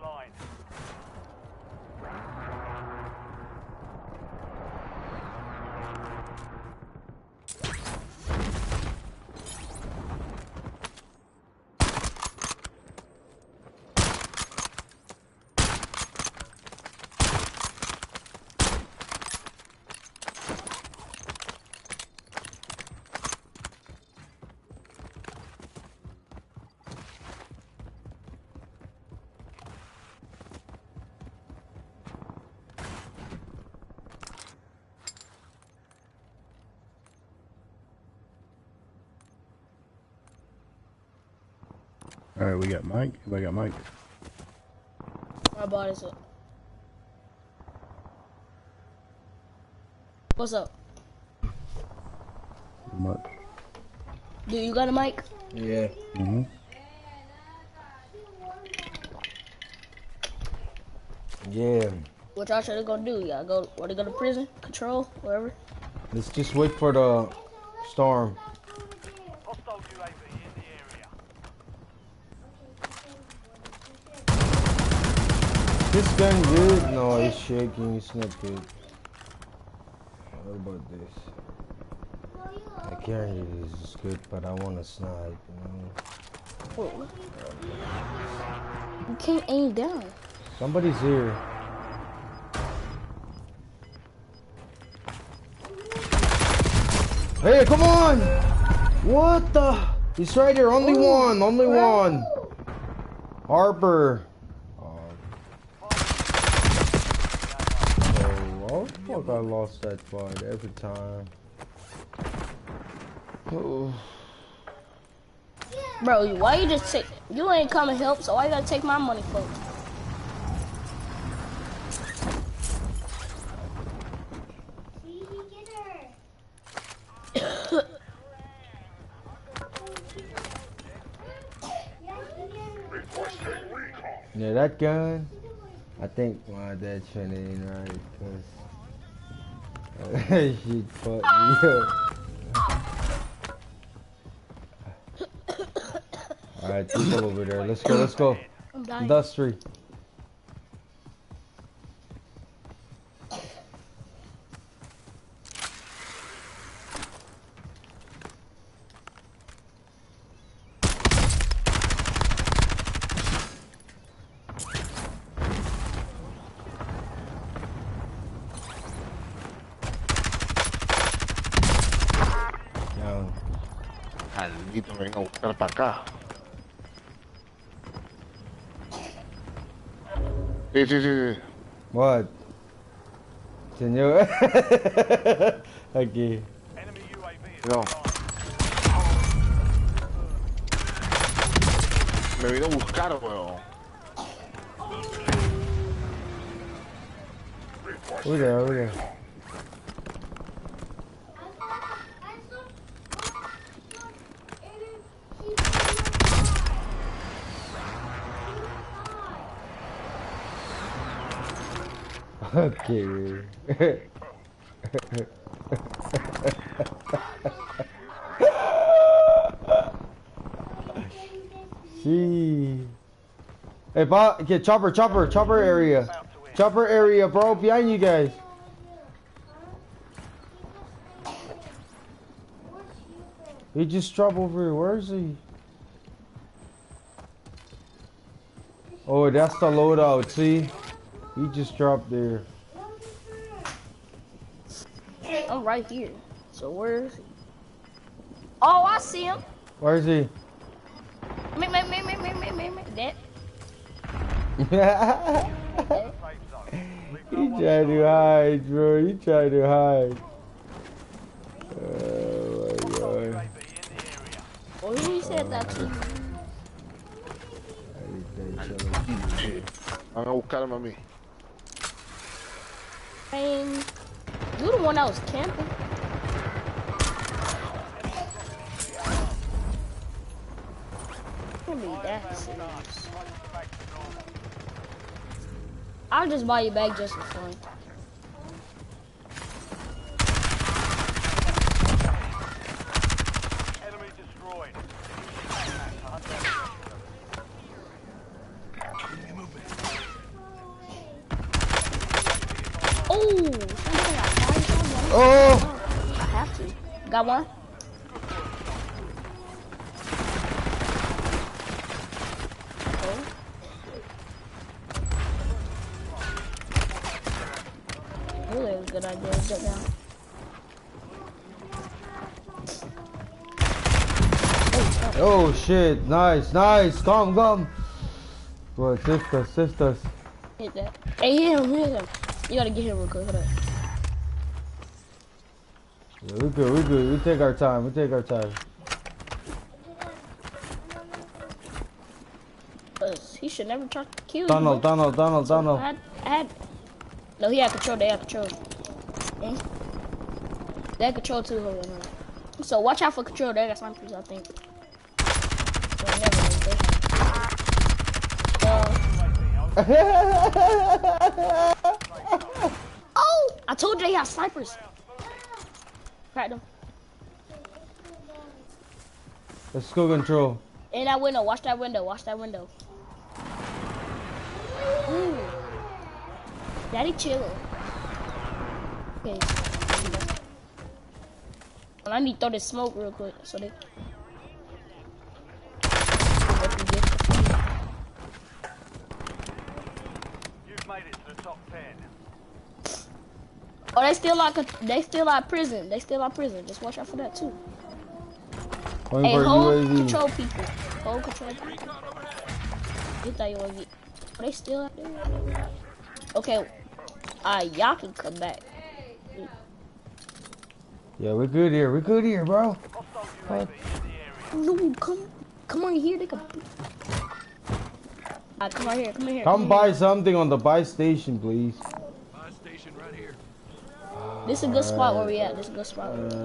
line. Alright, we got Mike. Everybody got Mike. My body's up. What's up? Much. Dude, you got a mic? Yeah. Mm-hmm. Yeah. What y'all should gonna do? Y'all go, want to go to prison? Control? Wherever? Let's just wait for the storm. Hostile UAV in the area. This gun good? No, it's shaking. It's not good. What about this? I carry this is good, but I want to snipe, you know? Whoa. You can't aim down. Somebody's here. Hey, come on! What the? He's right here. Only one. Only one. Harper. Oh, fuck, I lost that fight every time. Oh. Bro, why you just take, you ain't come and help, so why you gotta take my money for? Yeah, that gun. I think my dad shouldn't ain't right, cause she fucked me up. Alright, people over there. Let's go, let's go. I'm dying. Industry. Down. Maldito, venga a buscar para acá. Sí, sí, sí, sí. What? Señor. Aquí. Enemy UAV is No. online. Me vino a buscar, weón. Over there, over there. Okay. See. Hey, Bob, get chopper area. Chopper area, bro, behind you guys. He just dropped over here. Where is he? Oh, that's the loadout, see? He just dropped there. I'm right here. So where is he? Oh, I see him. Where is he? Me. That. He tried to hide, bro. He tried to hide. Oh my god. UAV in the area. Well, who said that to you? Van a buscarme a mí. Man, you the one that was camping. Can't be that serious. I'll just buy you back just for fun. Enemy destroyed. somebody got fire. Oh! I have to. Got one. Okay. Really a good idea to get down. Oh shit, nice, nice, come. Bro, assist us. Hit that. Hey, hit him. You gotta get him real quick. Hold up. Yeah, we good, we take our time, He should never try to kill you. Donald. I had... No, he had control. They had control. They had control too. Hold on. So watch out for control. They got snipers, I think. Oh! I told you they have snipers. Crack them. Let's go control. In that window. Watch that window. Ooh. Daddy chill. Okay. And I need to throw this smoke real quick so they. You've made it to the top 10. Oh, they still out prison. Just watch out for that too. Hey, hold control people. Hold control people. Get that UAV. Are they still out there? Okay. Y'all can come back. Yeah, we're good here, bro. Hostile UAV in the area. No, come on here. They can. Come on here. Come buy something on the buy station, please. Buy station right here. This is a good spot where we at.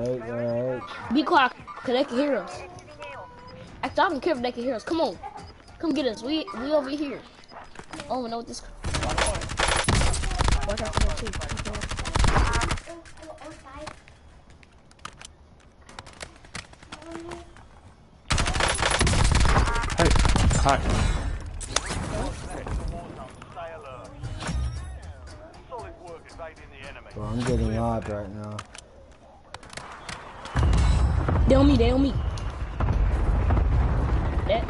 Alright. Be quiet, cause they can hear us. Actually, I don't care if they can hear us. Come on, come get us. We over here. I don't even know what this. Watch out for that too. Hi. Stay alert. Solid work evading the enemy. Bro, I'm getting odd right now. They on me. That.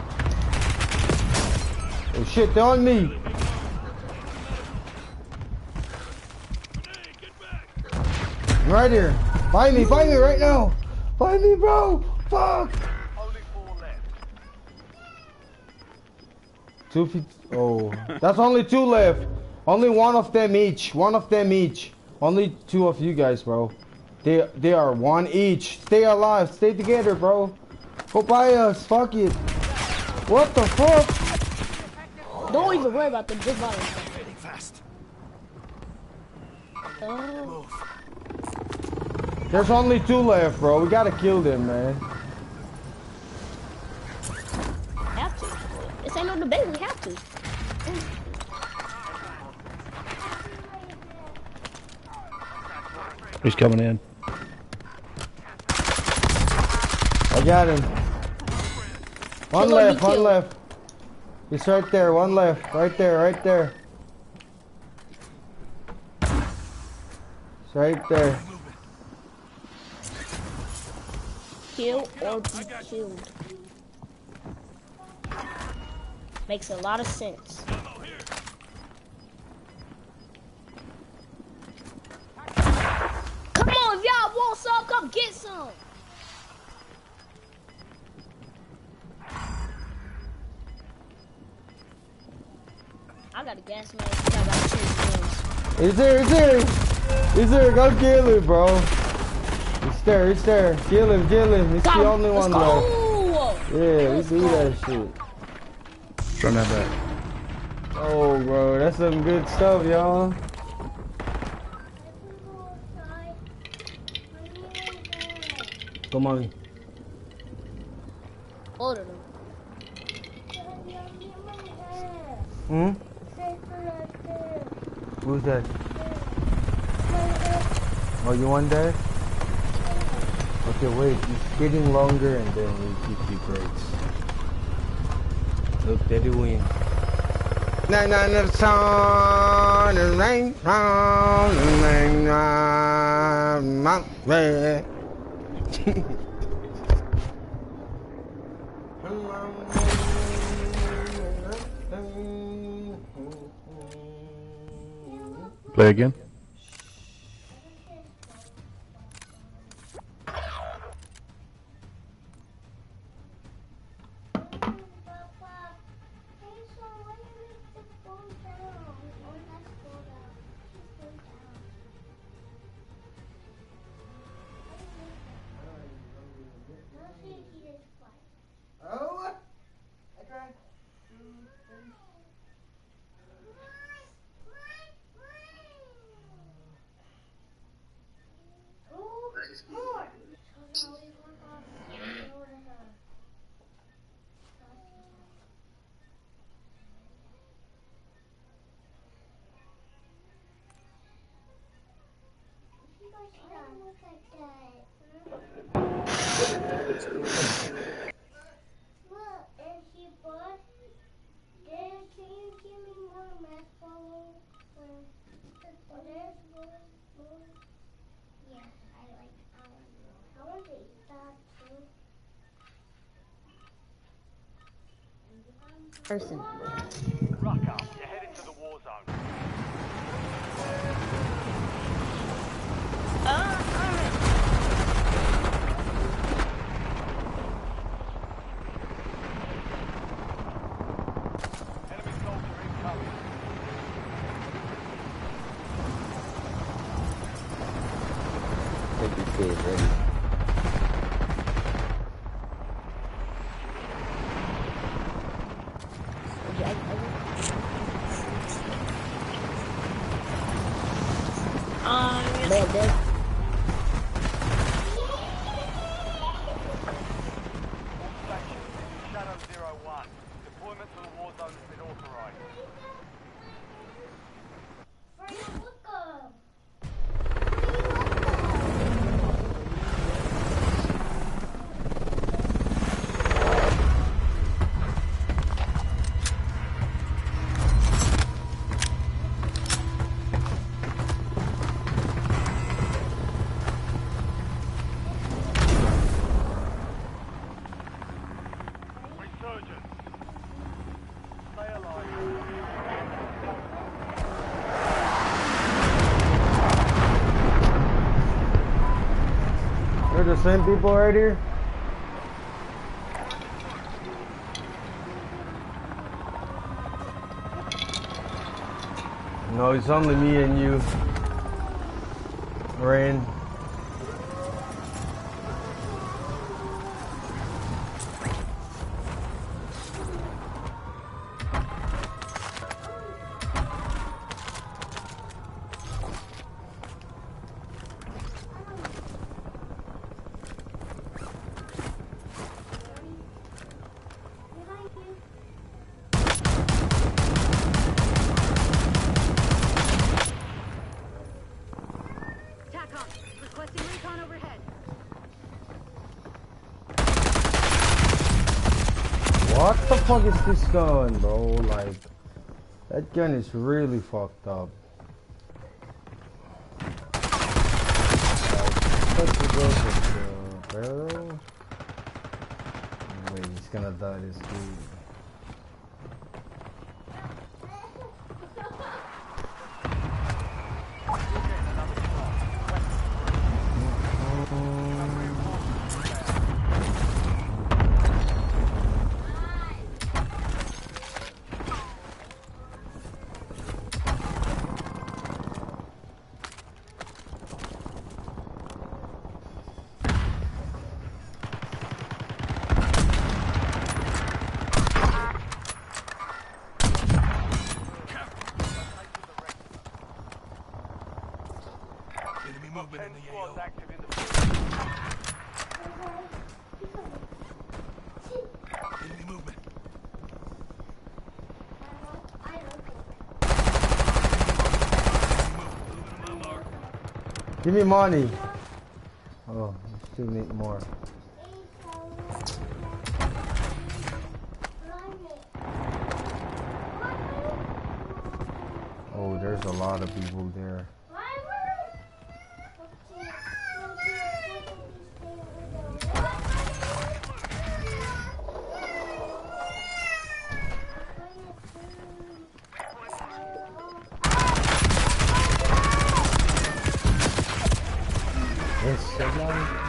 Oh shit, they're on me. I'm right here. Find me right now. Find me, bro. Fuck. Only 4 left. 2 feet. Oh, that's only 2 left. Only one of them each. Only 2 of you guys, bro. They are 1 each. Stay alive. Stay together, bro. Go by us. Fuck it. What the fuck? Don't even worry about them. Just buy them. Fast. There's only 2 left, bro. We gotta kill them, man. Have to. This ain't no debate. We have to. He's coming in. I got him. One Kill or be left. killed. He's right there. One left. Right there. It's right there. Kill or be killed. Makes a lot of sense. Come on, if y'all want some, come get some. I got a gas mask. I got 2 guns. He's there. Go kill him, bro. He's there. Kill him. He's Got the him. only Let's one left. go. Yeah, we do that shit. Run that back. Oh, bro, that's some good stuff, y'all. Come on. Order them. Who's that? Oh, you want that? Okay, wait. It's getting longer and then we give you breaks. Look, Daddy win. Na na na sun and rain round and rain round my way. Play again. Person. Rucker, you're heading to the war zone. Enemy soldier incoming. Take your kid, ready. Station, Shadow 01. Deployment to the war zone has been authorized. Resurgence. Stay alive. They're the same people right here. No, it's only me and you. Rain. TACOM, requesting recon overhead. What the fuck is this gun, bro? Like, that gun is really fucked up. Like, supposed to go with the barrel? Wait, he's gonna die, this dude. Enemy movement in the Squads AO. active in the Enemy movement. Give me money. Oh, I still need more. Oh, there's a lot of people there. It's so long.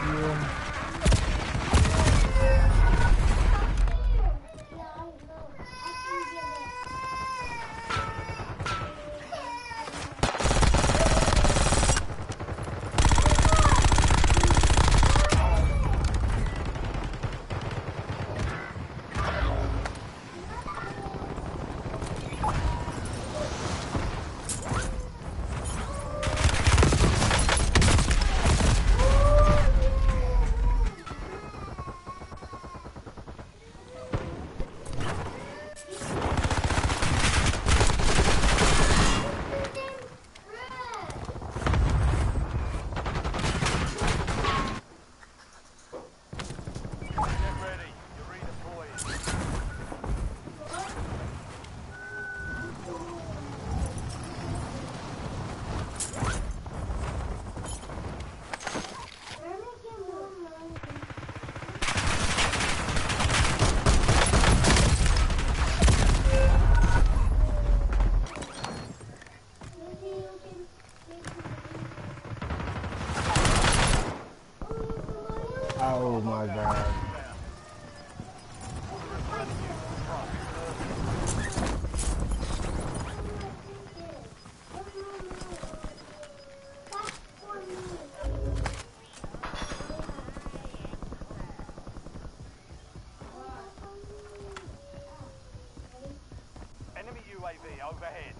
Oh my god. Enemy UAV overhead.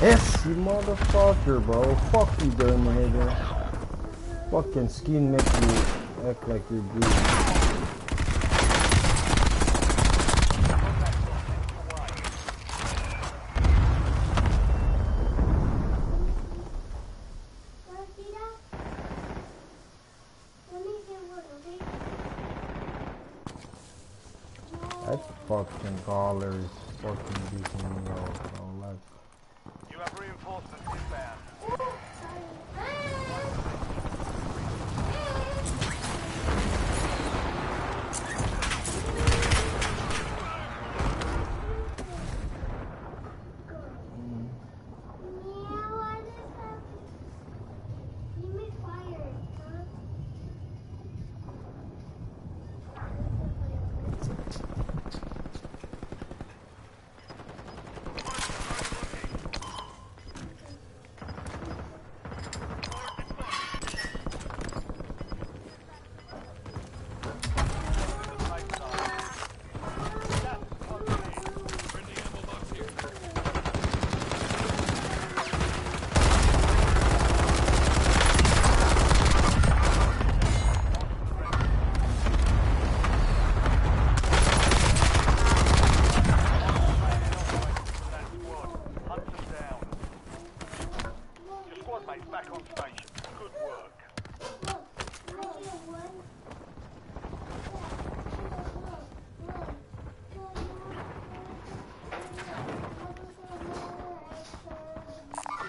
Yes, you motherfucker, bro. Fuck you, Terminator. Fucking skin make you act like you're good. That fucking caller is fucking beating me up. I'm like, You have reinforcements inbound. Back on station. Good work.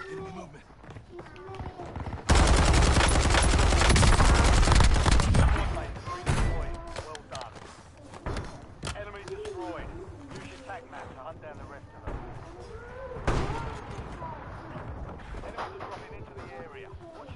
Enemy movement. Well done. Enemy destroyed. Use your tac map to hunt down the rest of them. Enemies are dropping into the area. Watch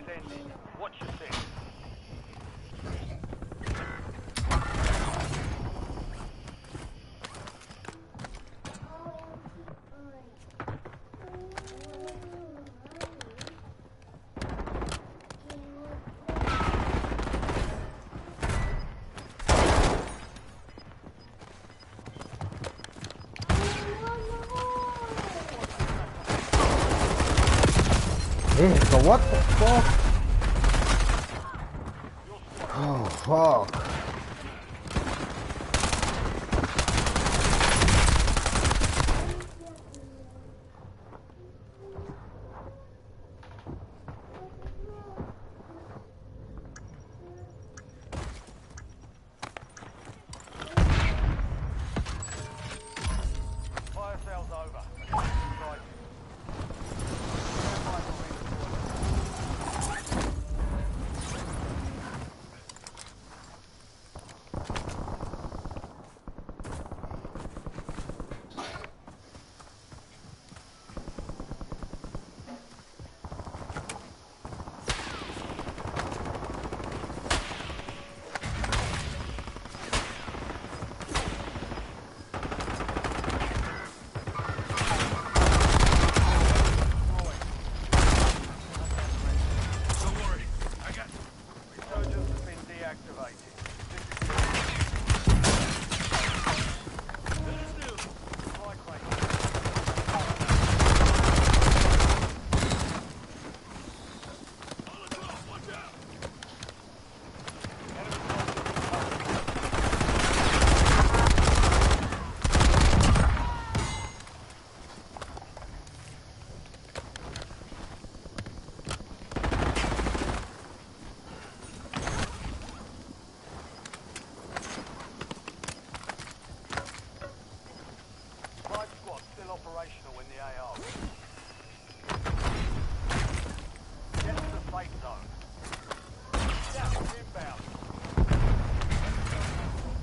is ending. Watch your six. So what the fuck? Oh fuck. Fire sale's over. Right. Don't worry. I got Resurgence has been deactivated. Strike rate. Five squads still operational in the AR. Get to the safe zone. Gas is inbound.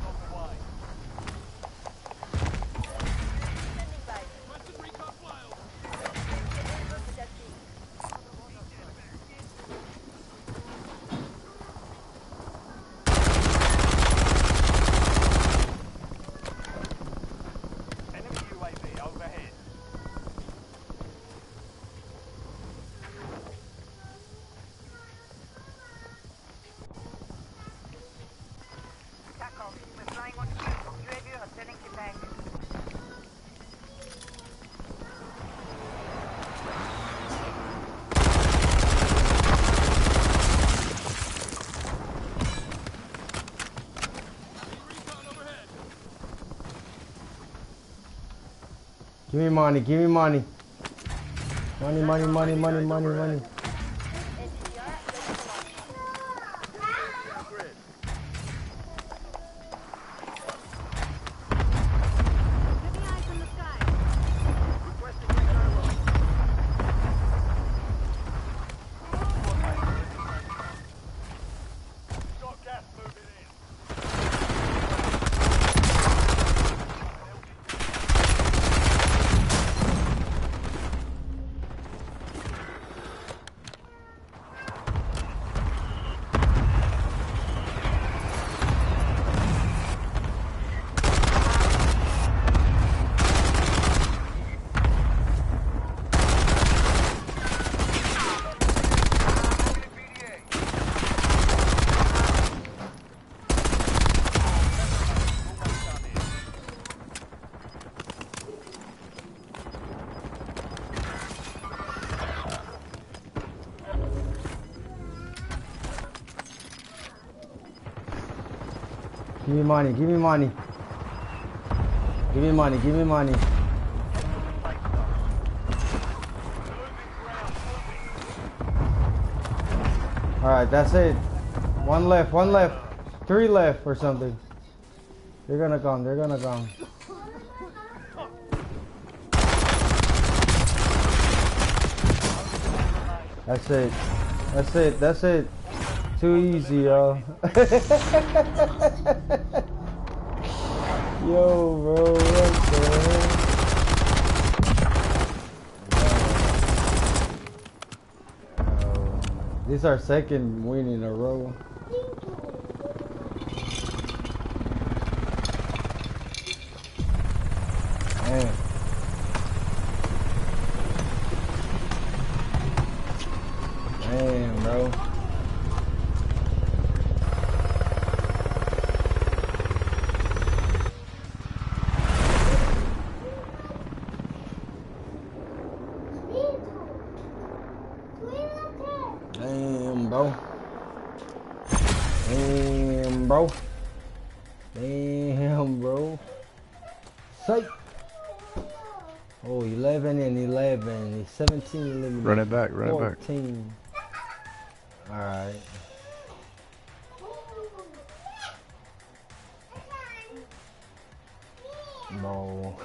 On the way. Enemy UAV overhead. TACOM, we're flying on cue. UAV returning to tank. Give me money, give me money. Money, money, money, money, money, money. Keeping eyes on the sky. Got gas moving in. Give me money, give me money. Give me money, give me money. Alright, that's it. One left, one left. Three left or something. They're gonna come, they're gonna come. That's it. That's it, that's it. Too easy, yo. Yo, bro, what the heck? This is our second win in a row. Man. Man, bro. Damn, bro. Damn, bro. Damn, bro. Say. Oh, 11 and 11. 17, 11. Run it back, run it back. 14. Alright. No.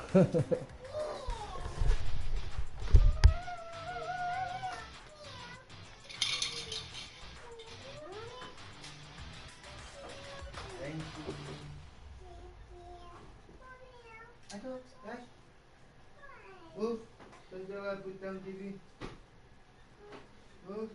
Move. Put down TV. Move.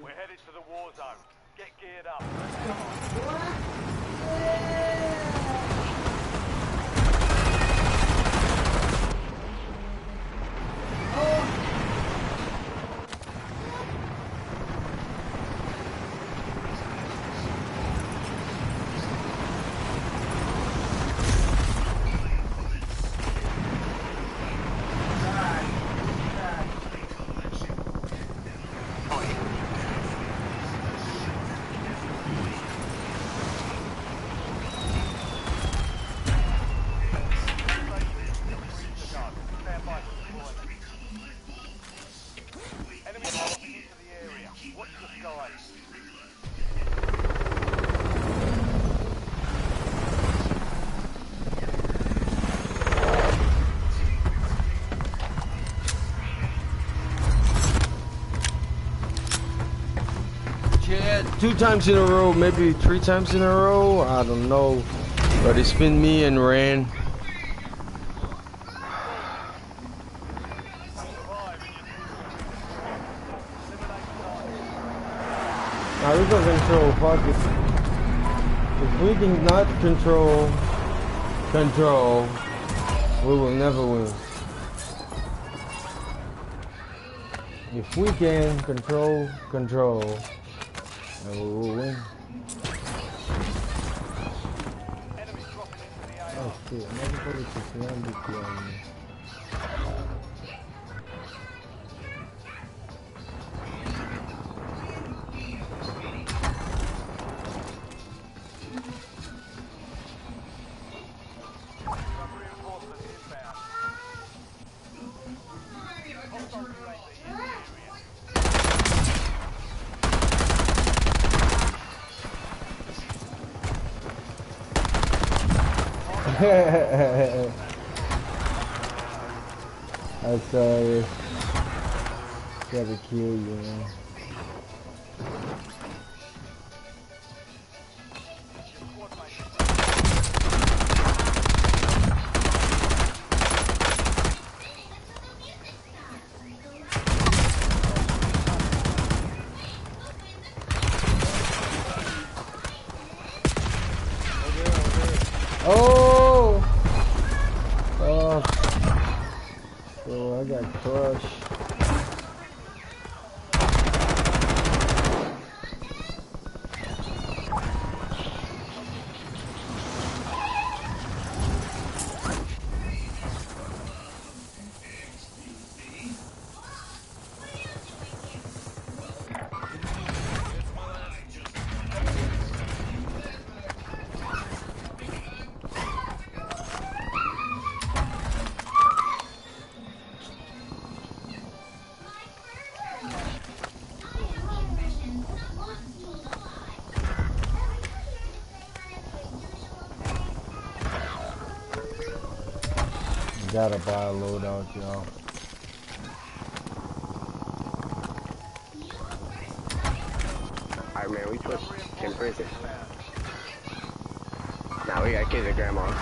We're headed to the war zone. Get geared up. Stand by for deployment. Enemy dropping into the area. Watch the skies. Yeah, 2 times in a row, maybe 3 times in a row. I don't know. But it's been me and Ran. Now we can control, fuck it. If we can not control, we will never win. If we can control, and we will win. Oh shit, another bullet to surround it behind me. I saw it. Gotta kill you, man. Oh! Oh. Oh, I got crushed. Gotta buy a loadout, y'all. Alright, man, we put in prison. Nah, we got kids at grandma's.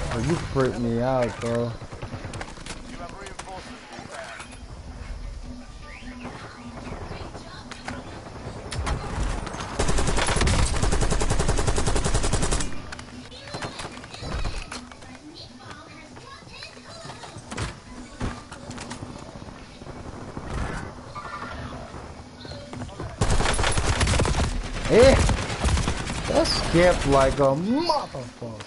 Oh, you freaked me out, bro. You have reinforcements inbound. Eh! That skipped like a motherfucker.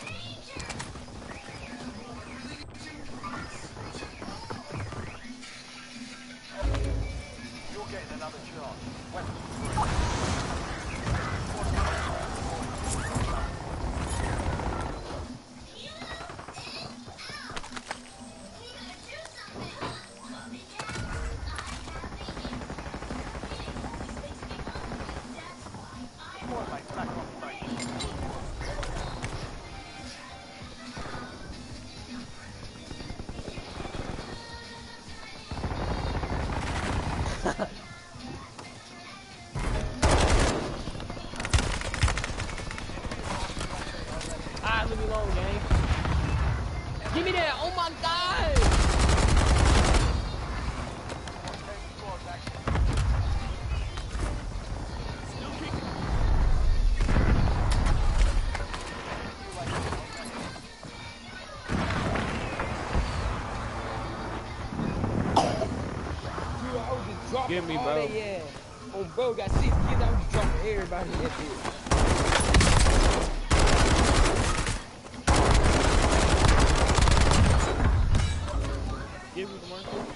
You're getting another charge. Ah, leave me alone, gang. Give me that! Oh my god! Give me, bro. Yeah. Oh, bro, got 6 kids. I was just dropping everybody in that bitch. Give me the marker.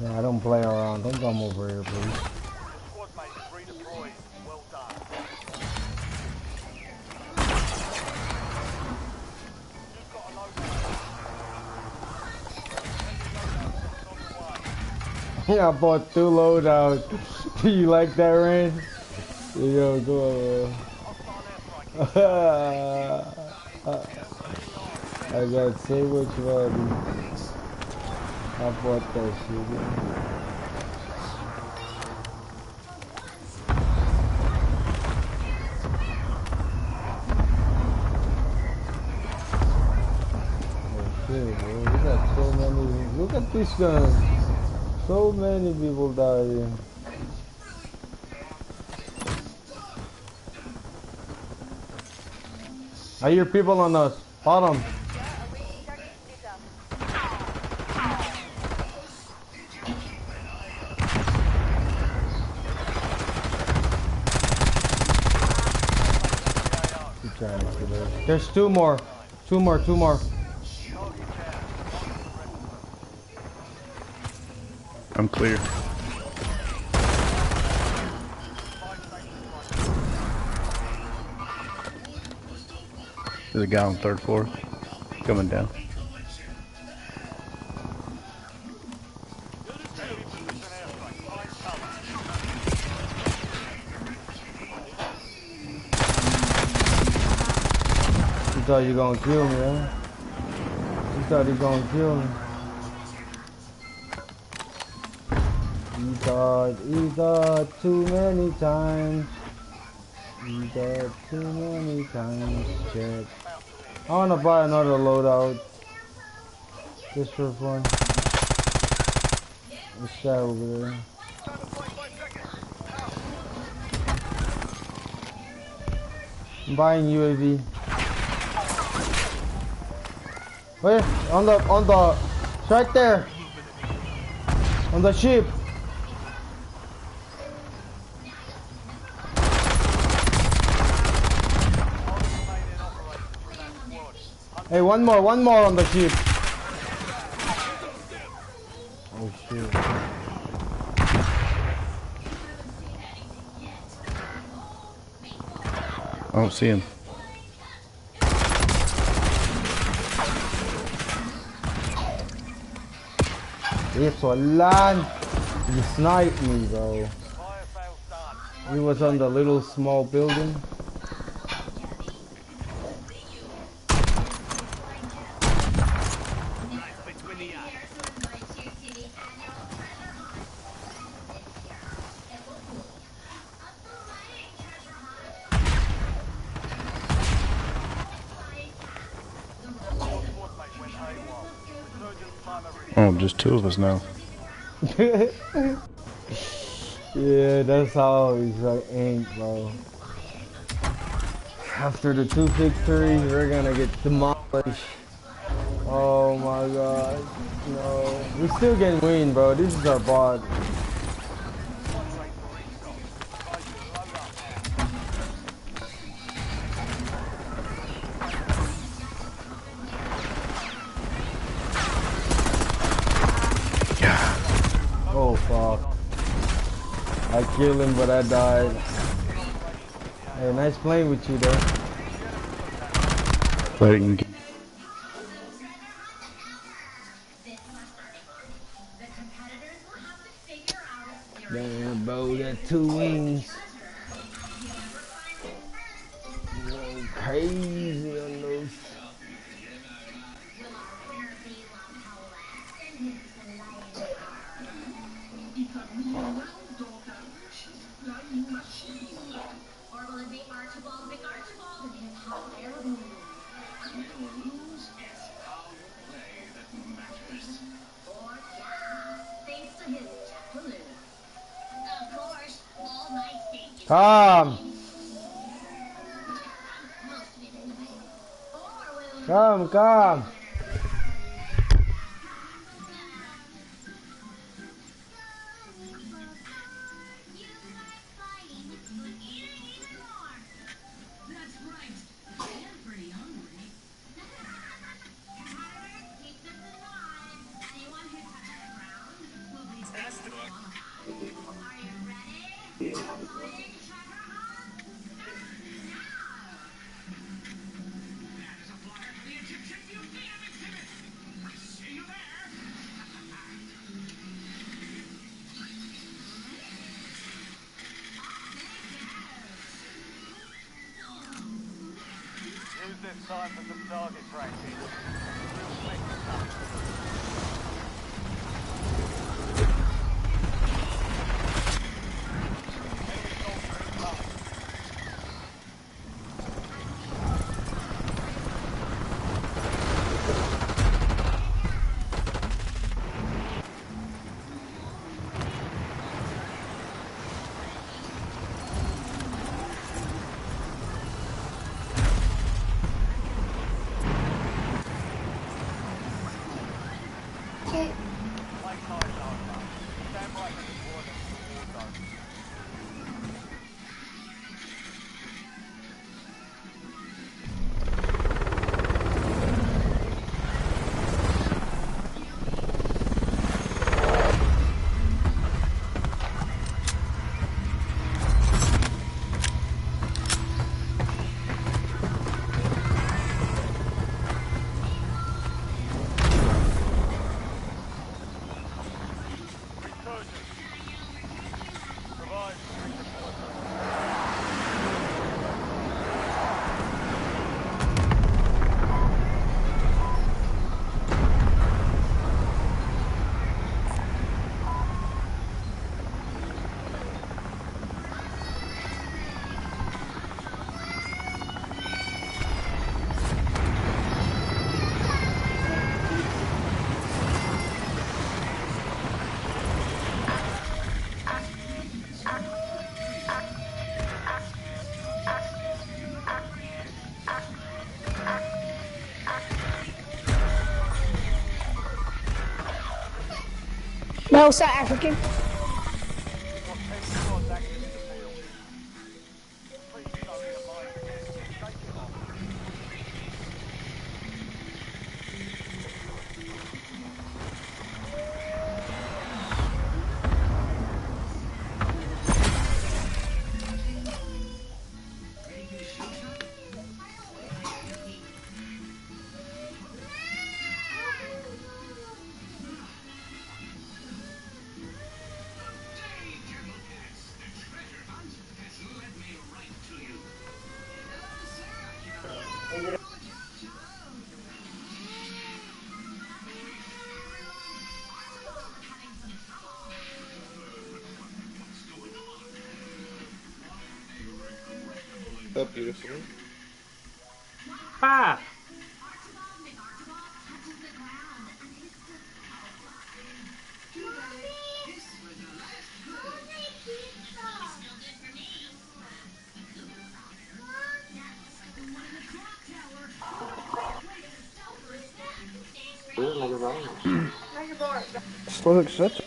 Yeah, I don't play around. Don't come over here, please. Squad mates redeployed. Well done. You've got a loadout. Yeah, I bought 2 loadouts. Do you like that, Rand? Yo, go on, I got so much money. I bought that shit. Oh shit, bro. We got so many. Look at this gun. So many people die here. I hear people on us. Bottom. There's two more. Two more. I'm clear. There's a guy on 3rd floor coming down. You thought you gonna kill me, huh? You thought you gonna kill me. You thought too many times. You thought too many times, Chad. I wanna buy another loadout. Just for fun. This guy over there. I'm buying UAV. Wait, on the, it's right there. On the ship. Hey, one more on the ship. Oh shit. I don't see him. Eso, Alan. You sniped me, bro. He was on the little small building. Oh, just 2 of us now. Yeah, that's how he's like aimed, bro. After the 2 victories, we're gonna get demolished. Oh my god. No. We still can win, bro. This is our bot. Oh fuck. I killed him, but I died. Hey, nice playing with you though. Damn, bro, that 2 wings. Going crazy on those. Come! Come! Use this time for some target practice. No, South African. Got 10 squads active in the field. Please don't be a minefield. Take it off. Up beautiful. Ah! Still accept.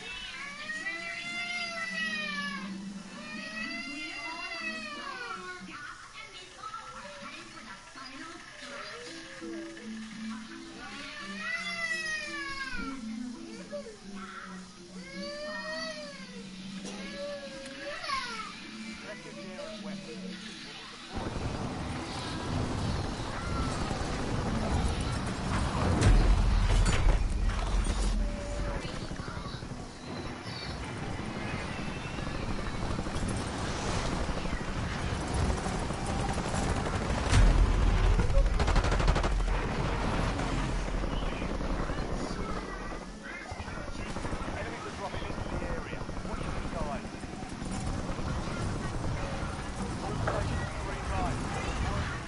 Secondary weapons will be deployed. Enemies are dropping into the area. Watch the skies. All stations green light.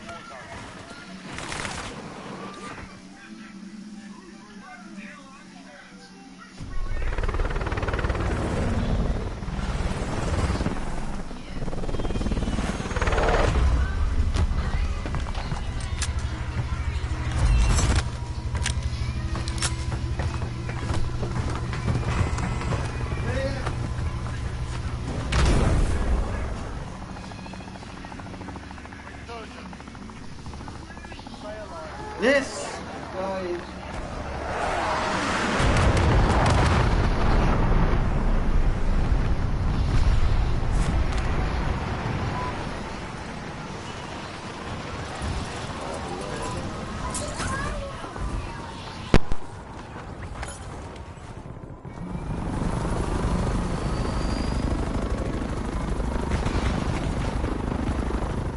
War zone. Resurgence. Stay alive. Yes, guys.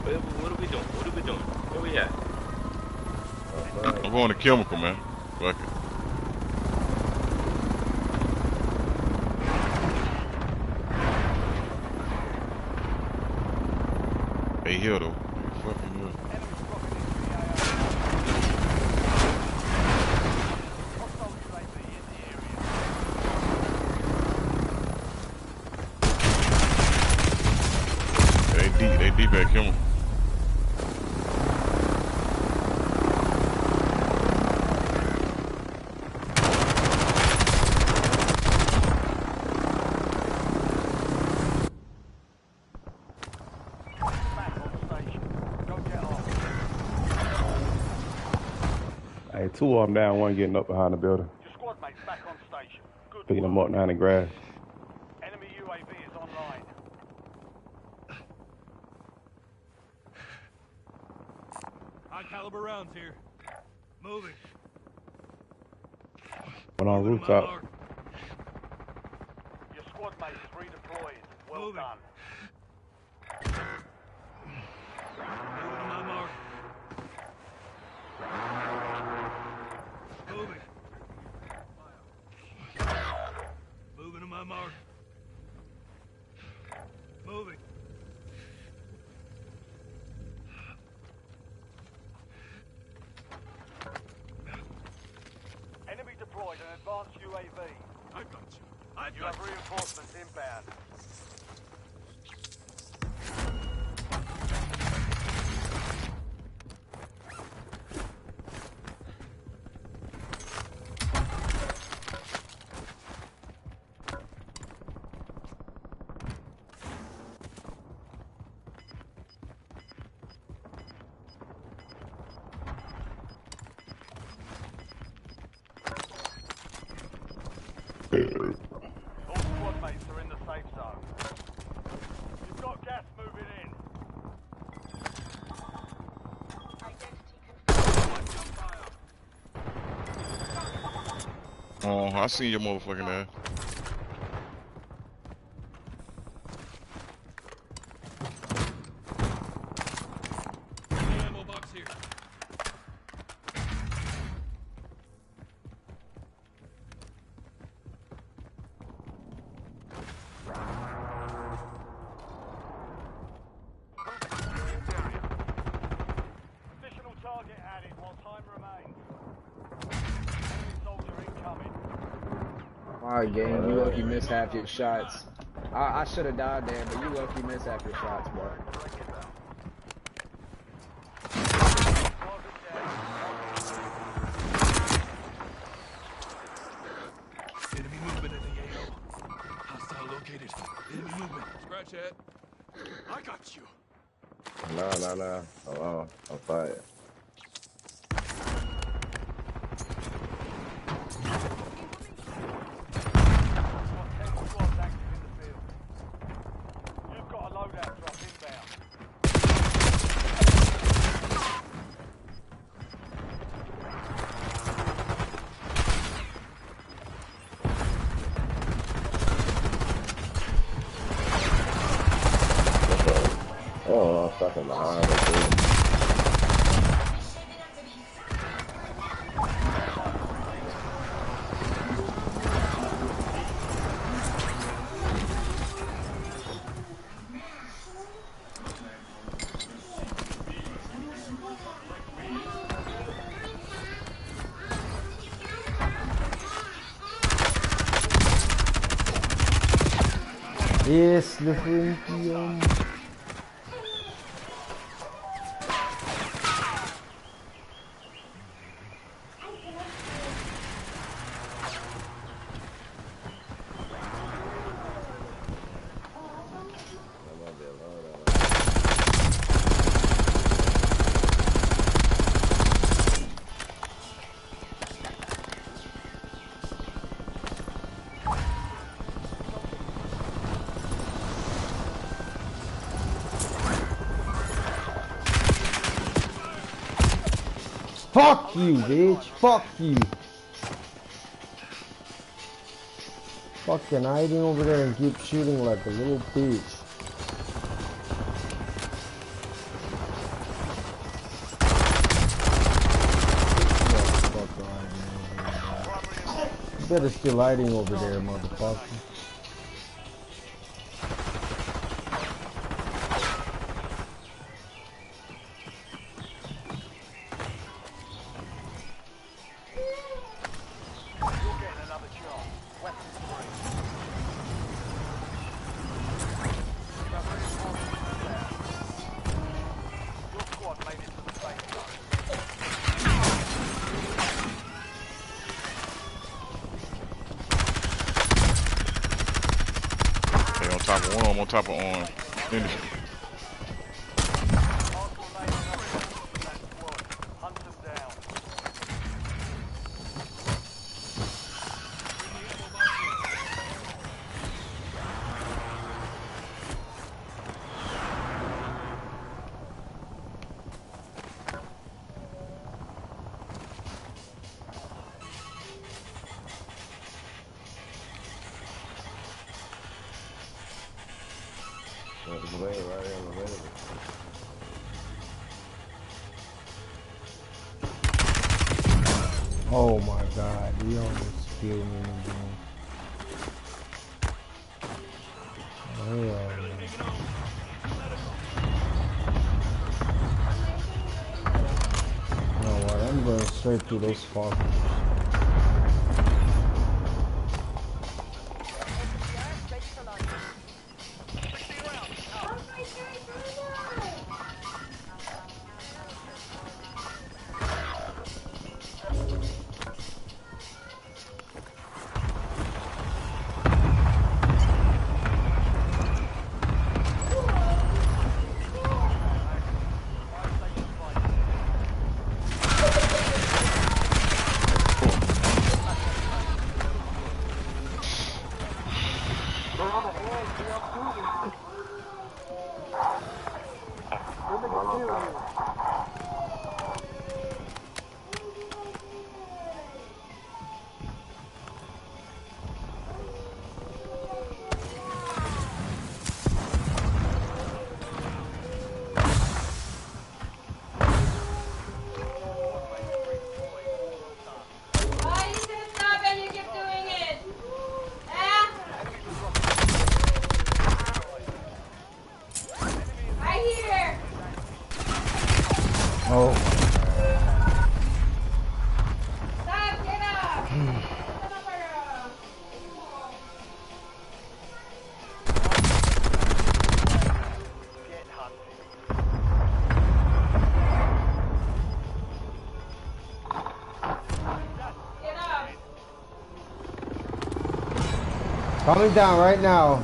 What are we doing? What are we doing? Where we at? I'm going to chemical, man. Fuck it. Hey, here though. Hey, fucking here. Enemies dropping into the AO. Hostile UAV in the area. They deep at chemical. Back on station. Go get off. Hey, two of them down, one getting up behind the building. Your squad mates back on station. Good Picking work. them up behind the grass. Enemy UAV is online. High caliber rounds here. Moving. One on Moving to my rooftop. mark. Your squad mates redeployed. Well Moving. done. Moving to my mark. Moving. Moving to my mark. Moving. Enemy deployed an advanced UAV. I got you. I You got have reinforcements inbound. I seen your motherfucking ass. Ammo box here. Additional target added while time remains. Enemy soldier incoming. Alright, gang, you lucky missed half your shots. I should have died there, but you lucky missed half your shots, bro. Enemy movement at the AO. Hostile located. Enemy movement. Scratch that. I got you. Nah. Oh, I'm fired. You've got a loadout drop inbound. Oh, I'm fucking behind. Yes, the Frankie. Fuck you, bitch. Fuck you. Fucking hiding over there and keep shooting like a little bitch. You better still hiding over there, motherfucker. On top of on finish. Oh my god, he almost killed me again. Oh, yeah. You know what, I'm going straight through those fuckers. Coming down right now.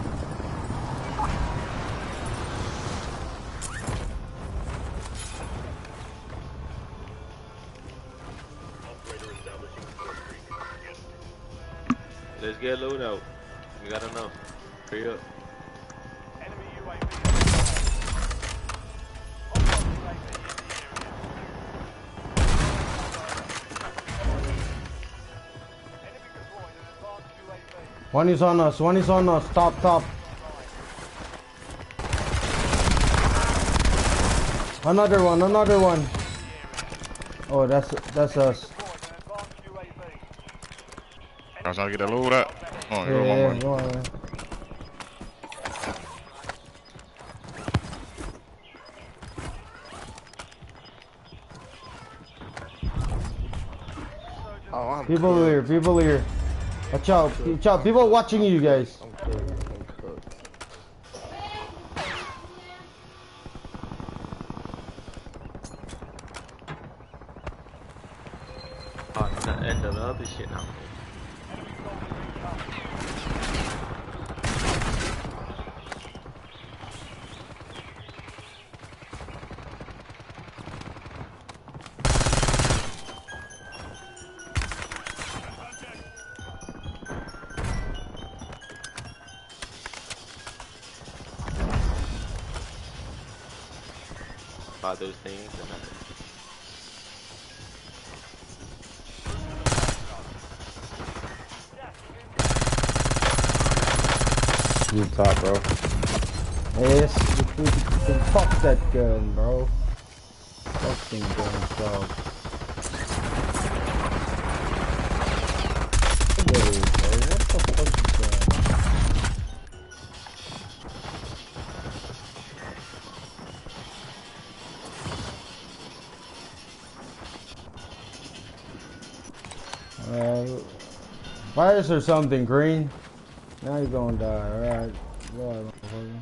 Let's get load out. We gotta know. Hurry up. Enemy UAV. Hostile UAV in the area. Enemy deployed an advanced UAV. One is on us. One is on us. Top. Another one. Oh, that's us. I was trying to get that load out. Oh, Yeah, go on, man. Oh, I'm People here. Watch out. People watching you guys. I'm cooked. Oh, it's the end of the other shit now. Buy those things and You top, bro. Yes, fuck that gun, bro. Fucking gun, dog. What the fuck is that? Virus or something, green. Now you're gonna die, alright. Go ahead, motherfucker.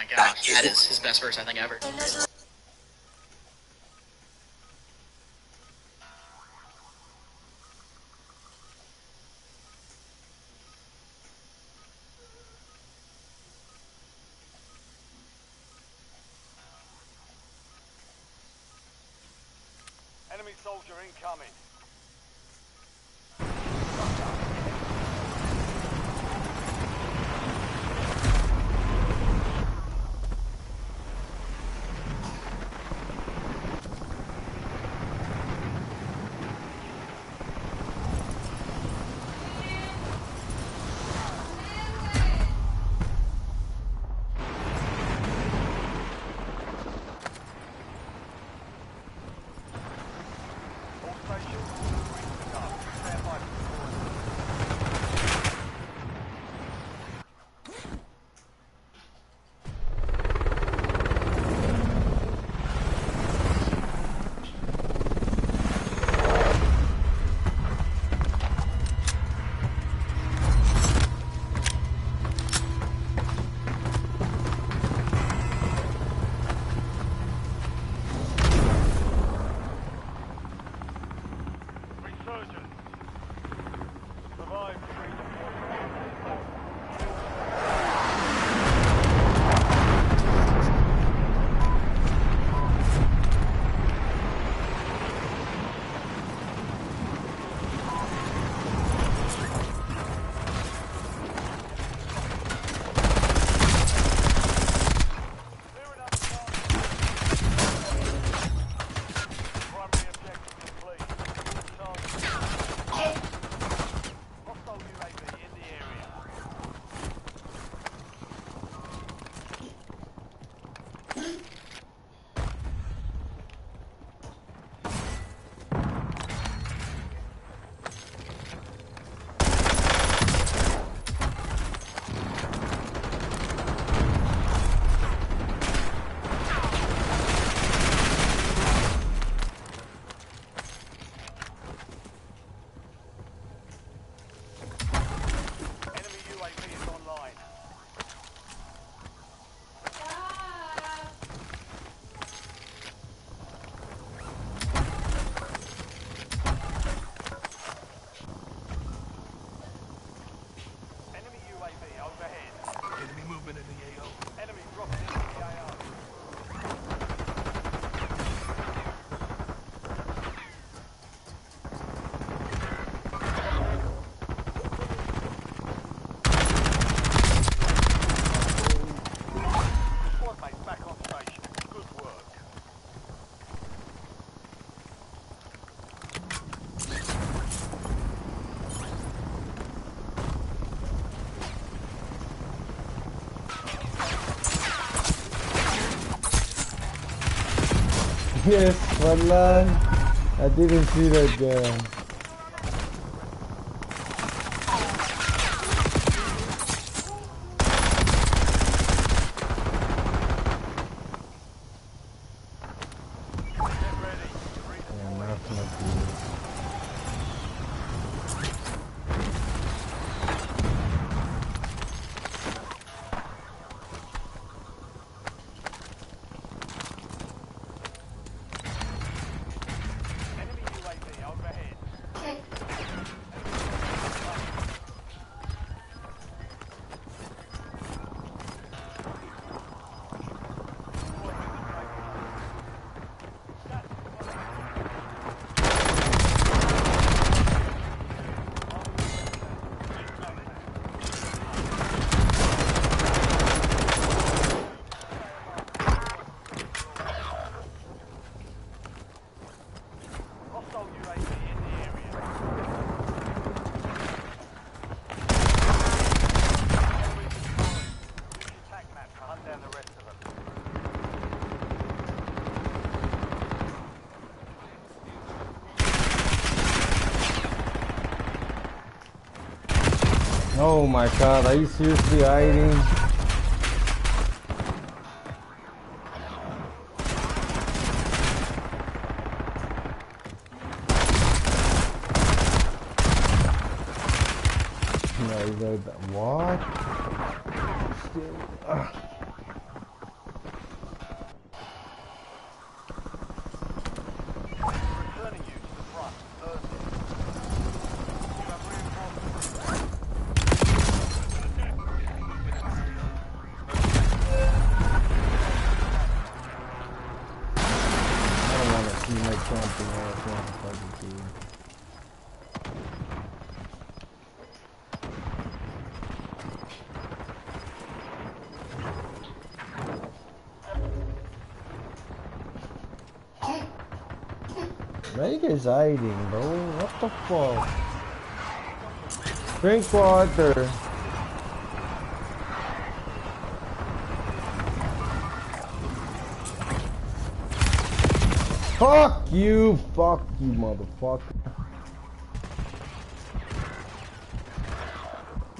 god, that is his best verse I think ever. Enemy soldier incoming. Yes, wallah. I didn't see that guy. Oh my god, are you seriously hiding? No, he's like, what? Man, you guys hiding, bro. What the fuck? Drink water. Fuck you, motherfucker.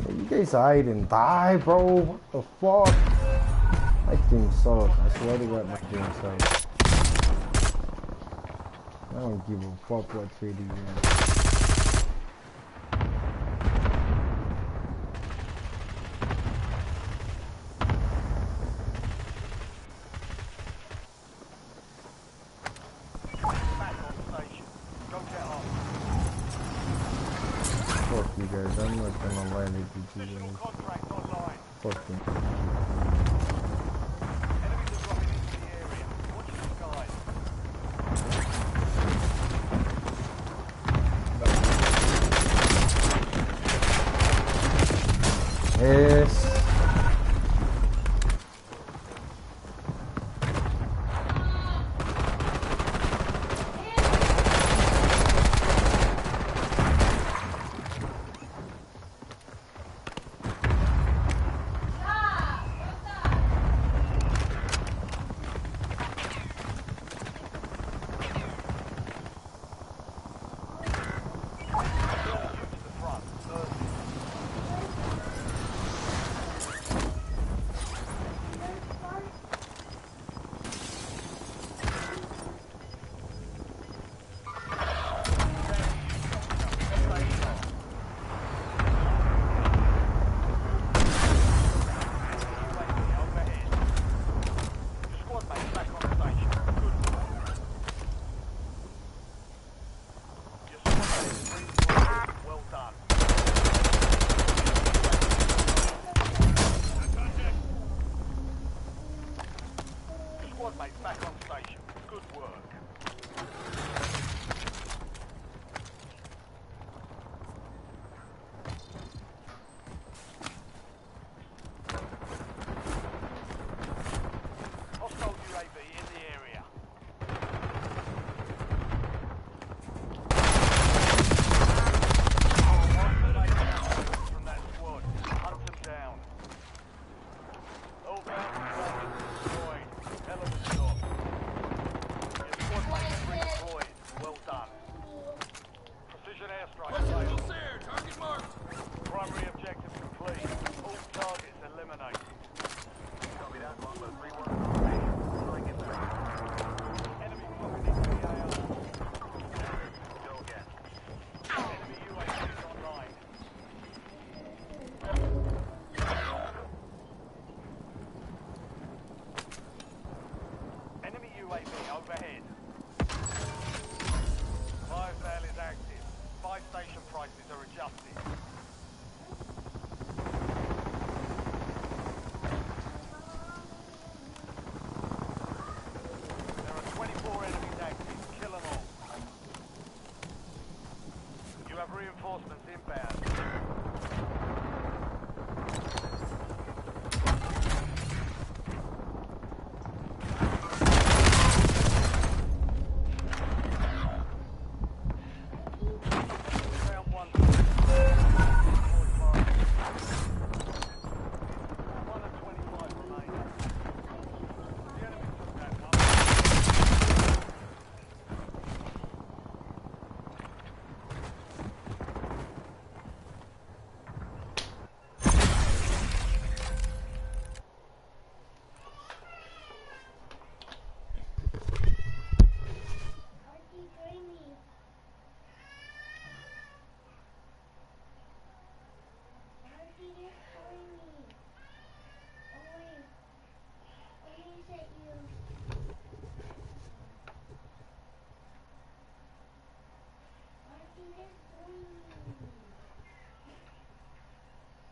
Hey, you guys hide and die, bro. What the fuck? My team sucks. I swear to God, my team sucks. I don't give a fuck what 3D is. Fuck you guys, I'm not gonna land with you guys. Fuck you. Yes.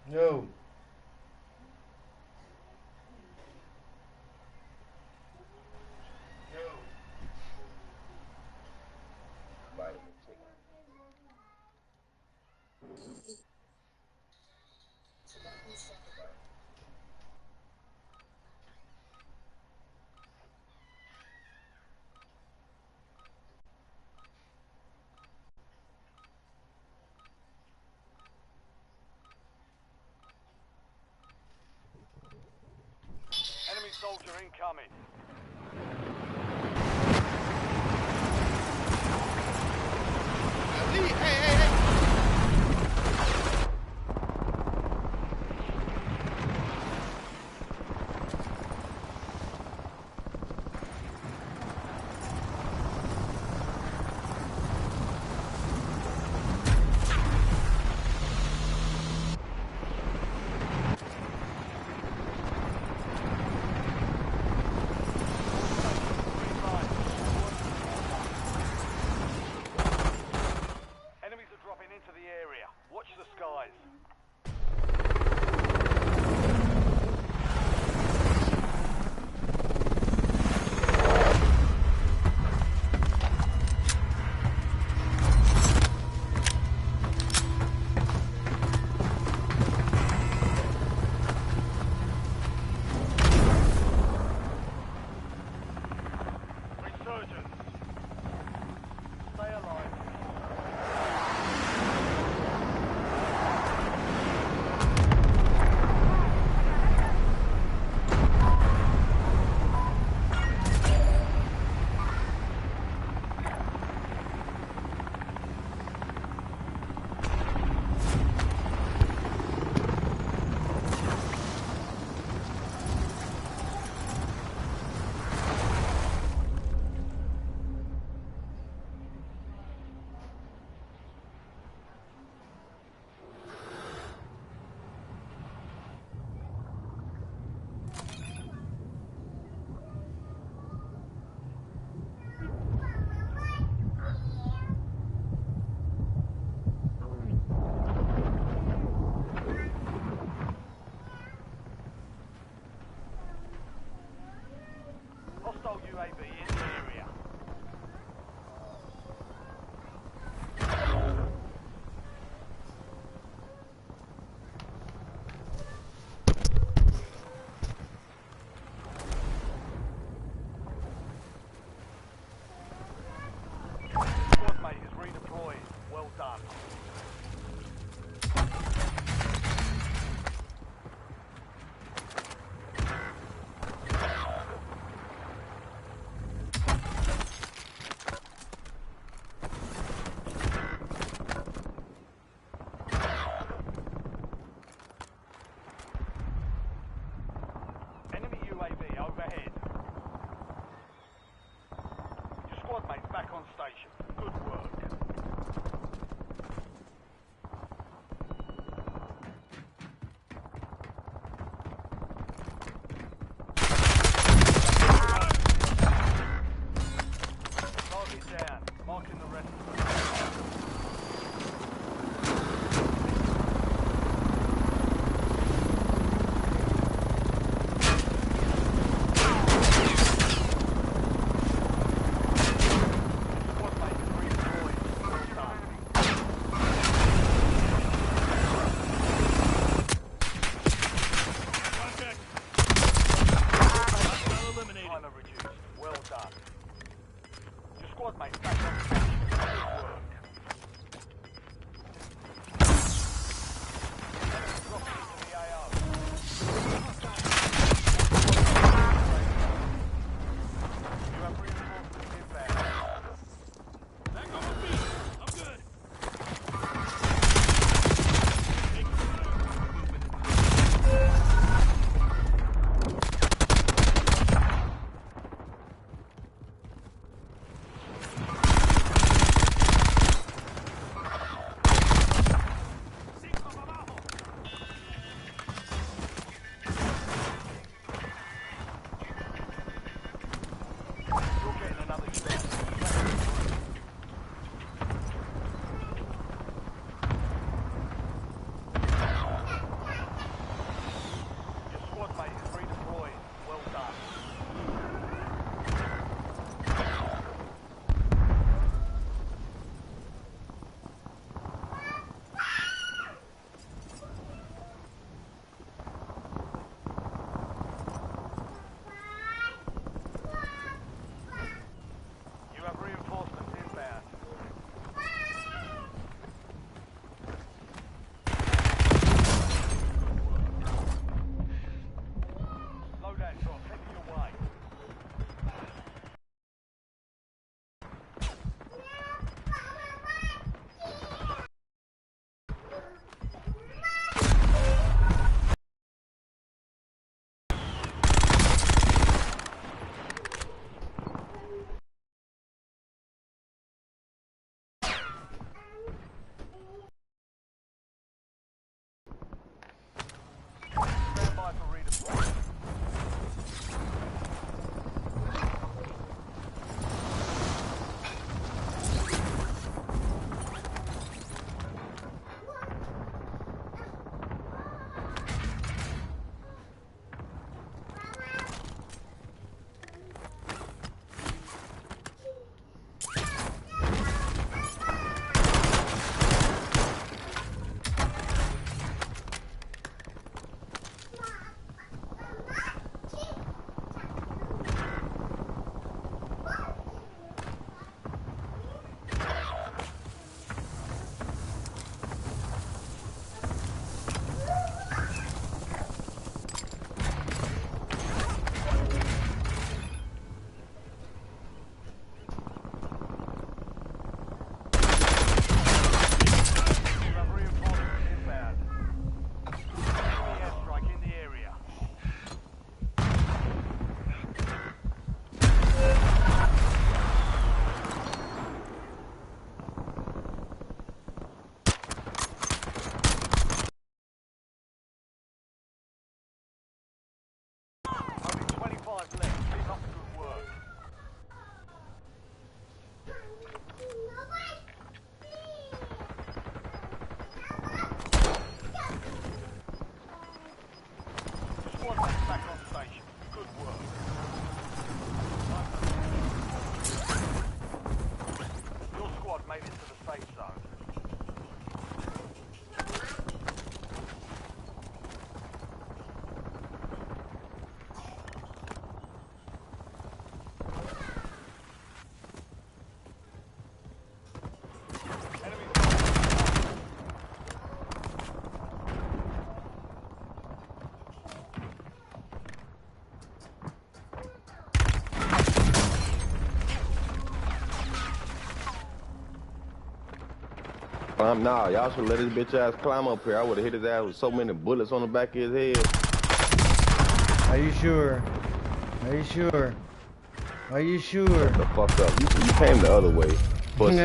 No. soldier incoming. Hey, hey, hey. Enemies are dropping into the area. Watch the skies. Resurgence. Stay alive. Hostile UAV in the area. Squad mate is redeployed. Well done. Enemy UAV overhead. Your squad mate's back on station. Good work. Target down. Marking the rest of them. Nah, y'all should let his bitch ass climb up here. I would have hit his ass with so many bullets on the back of his head. Are you sure? Are you sure? Are you sure? Shut the fuck up. You came the other way, pussy.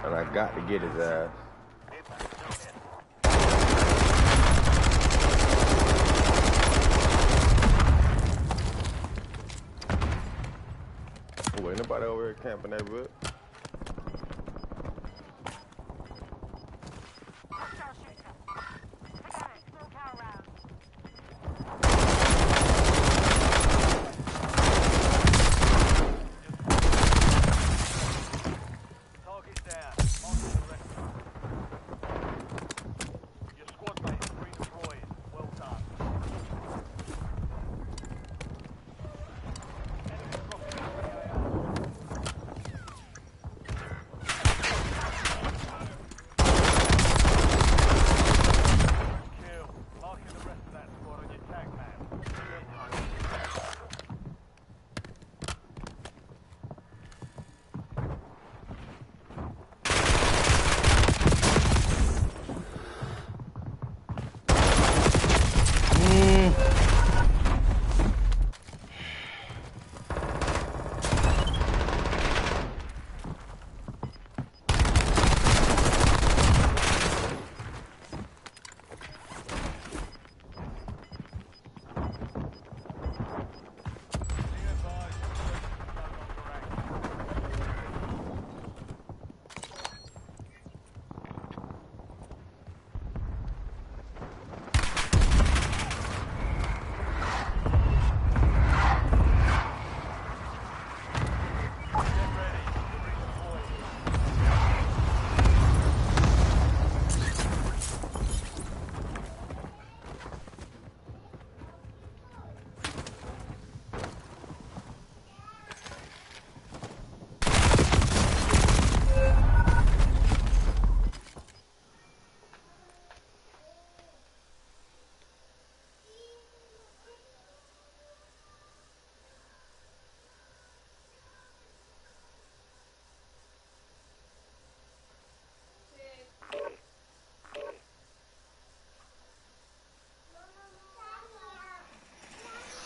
And I got to get his ass. Oh, ain't nobody over here camping that bit.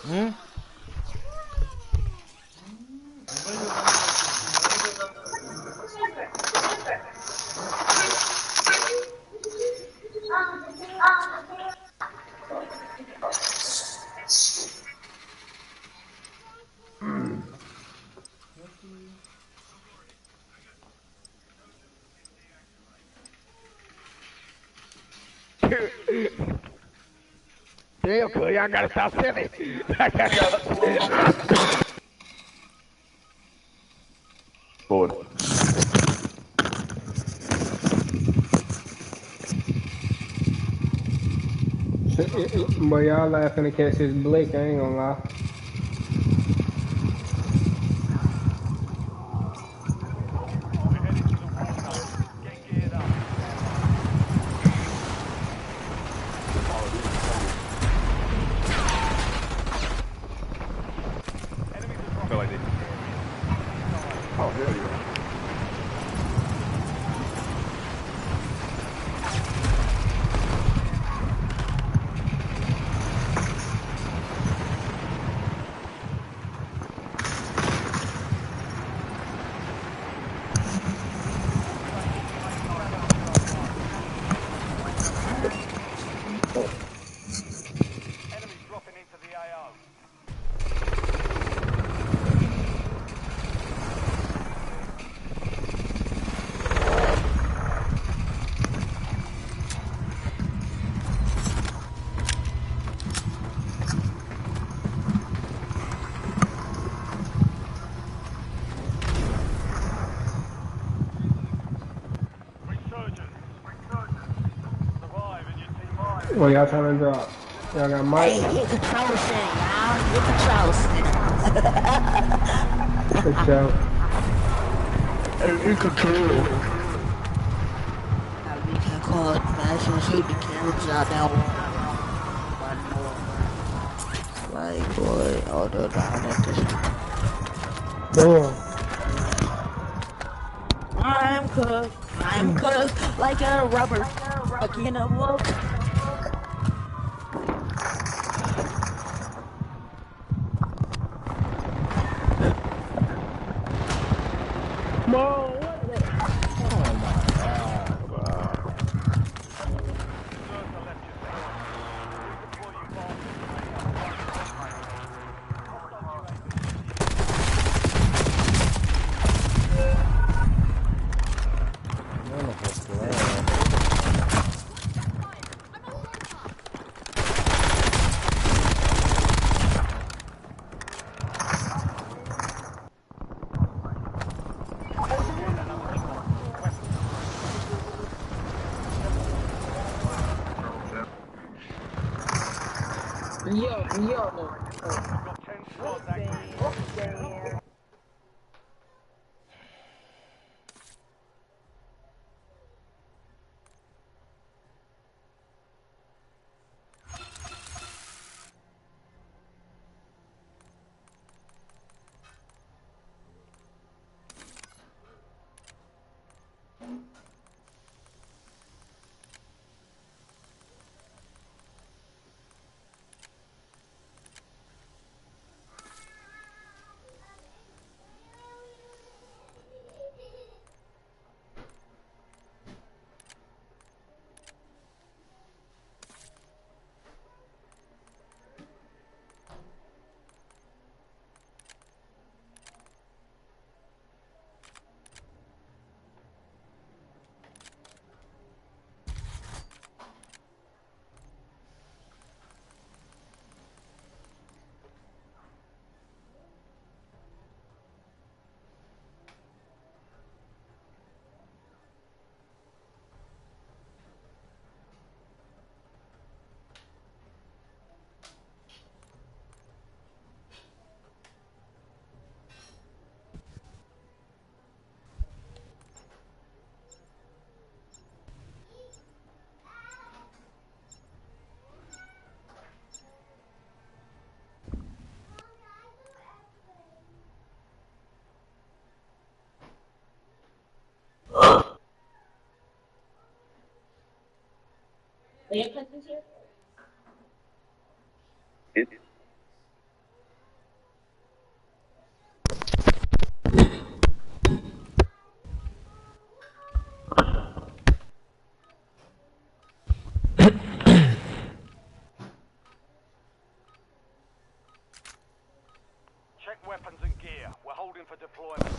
Hmm? Damn, cuz y'all gotta stop selling. Forward. But y'all laughing to catch his blick, I ain't gonna lie. Oh, hell yeah. Enemies dropping into the AO. Resurgence. Survive and your team wins. What y'all trying to drop? Y'all got mic? Hit control setting, y'all. Hit control setting. Good show. In control. We can call it fashion shooting cameras out now. Like, boy, all the down at this. Damn. I'm cooked like a rubber. Again, a wolf. Are you cousins here? Check weapons and gear. We're holding for deployment.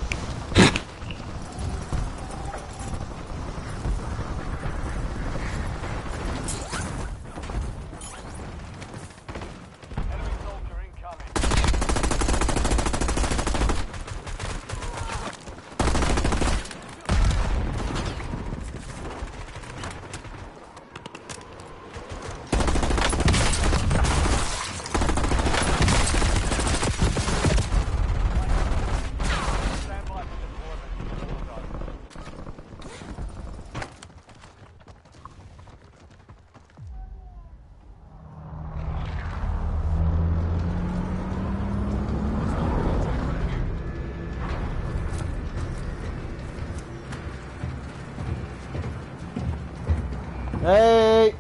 Hey!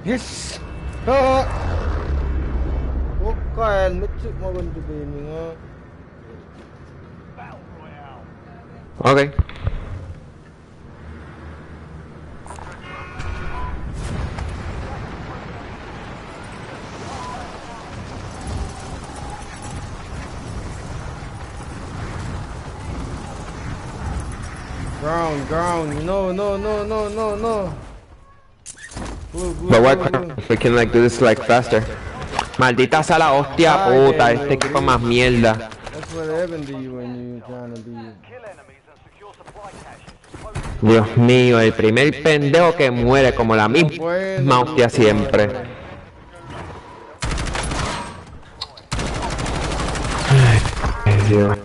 Yes! Huwag ka, helmet check maganda gaming ha. Okay. Ground. No. Blue, But what if we can like do this like faster? Maldita sea la hostia puta, este equipo más mierda. That's what Evan do you when you trying to be. Dios mío, el primer pendejo que muere como la misma hostia siempre. Ay, Dios.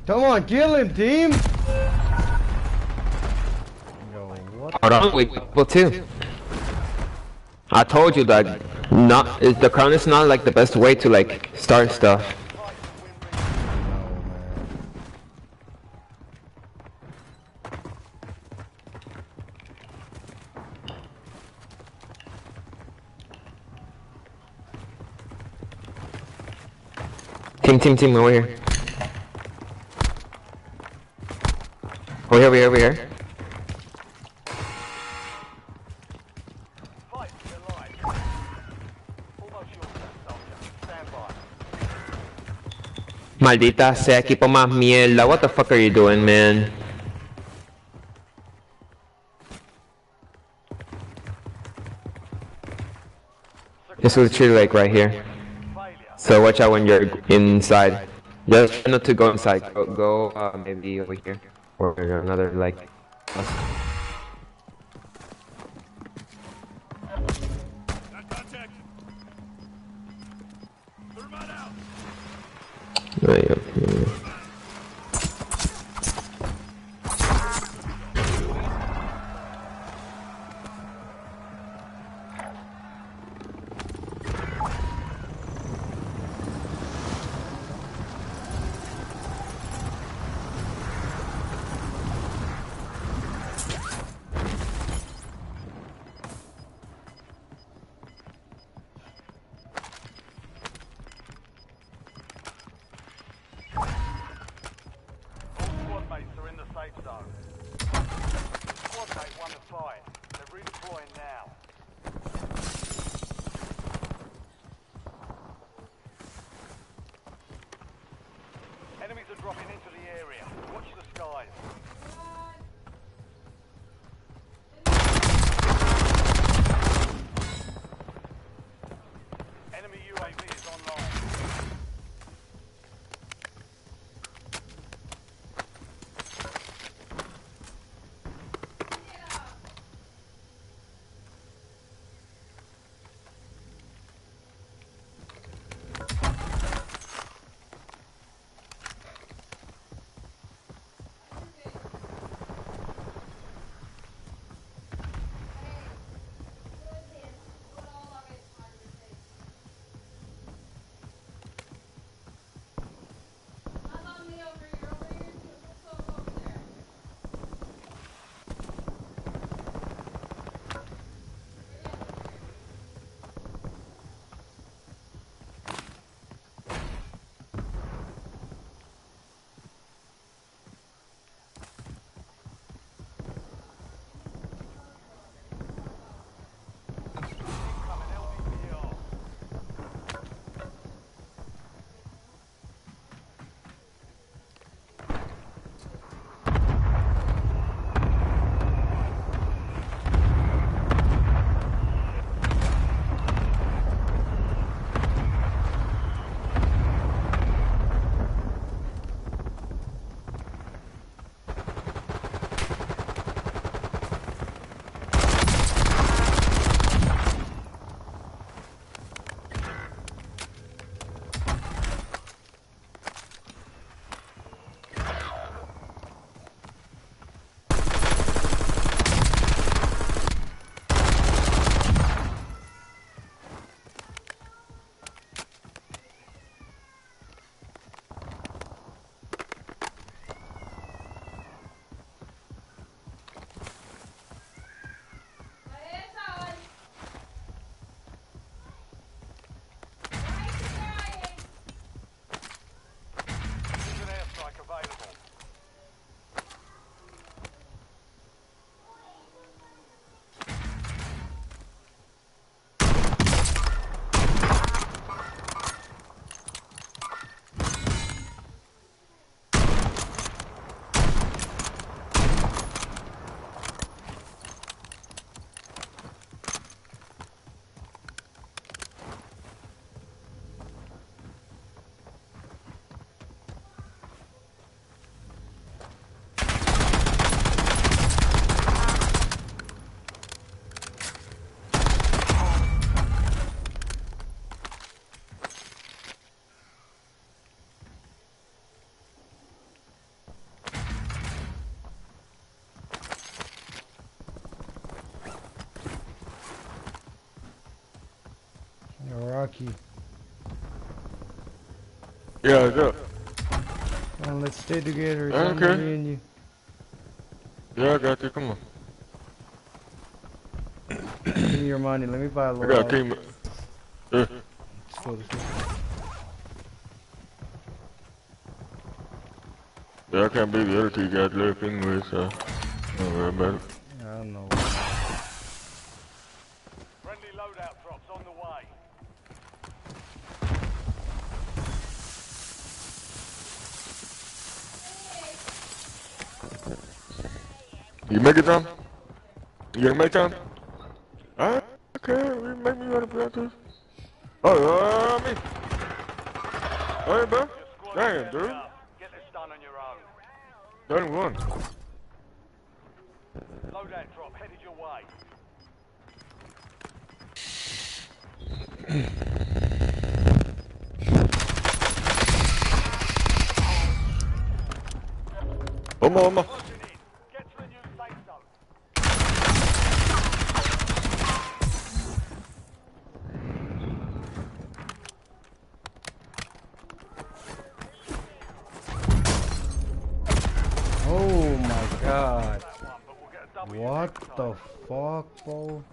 Come on, kill him, team! Hold on, we people too. I told you that the crown is not like the best way to like start stuff. Team, over here. Over here. Maldita sea, equipo más mierda. What the fuck are you doing, man? It's literally like right here. So watch out when you're inside. Just not to go inside. Go maybe over here. Or another like. Enemies are dropping into the area. Watch the skies. Enemy UAV is online. Rocky. Yeah, it's up. Come on, let's stay together. It's Okay. only me and you. Yeah, I got you. Come on. Give me your money. Let me buy a I little. got keep it. Yeah. Let's go. Let's go. Yeah, I can't believe the other two guys left anyway, so don't worry about it. I don't know. Friendly loadout drops on the way. You make it, Tom? You gonna make time? Alright, okay, we make me want to play this. Oh, me. Alright, bro. Damn, dude. Get this done on your own. 31. Loadout drop headed your way. One more. Get to the new safe zone. Oh my god. What the fuck, bro?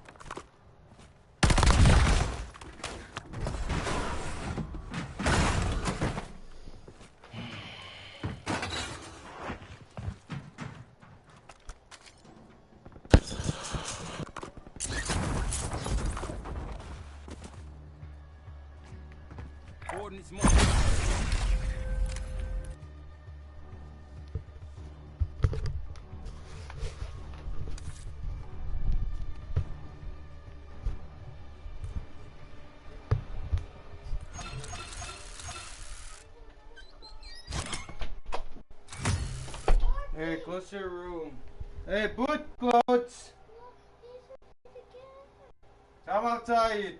Coordinates marked. Hey, close your room. Hey, put clothes. Come outside.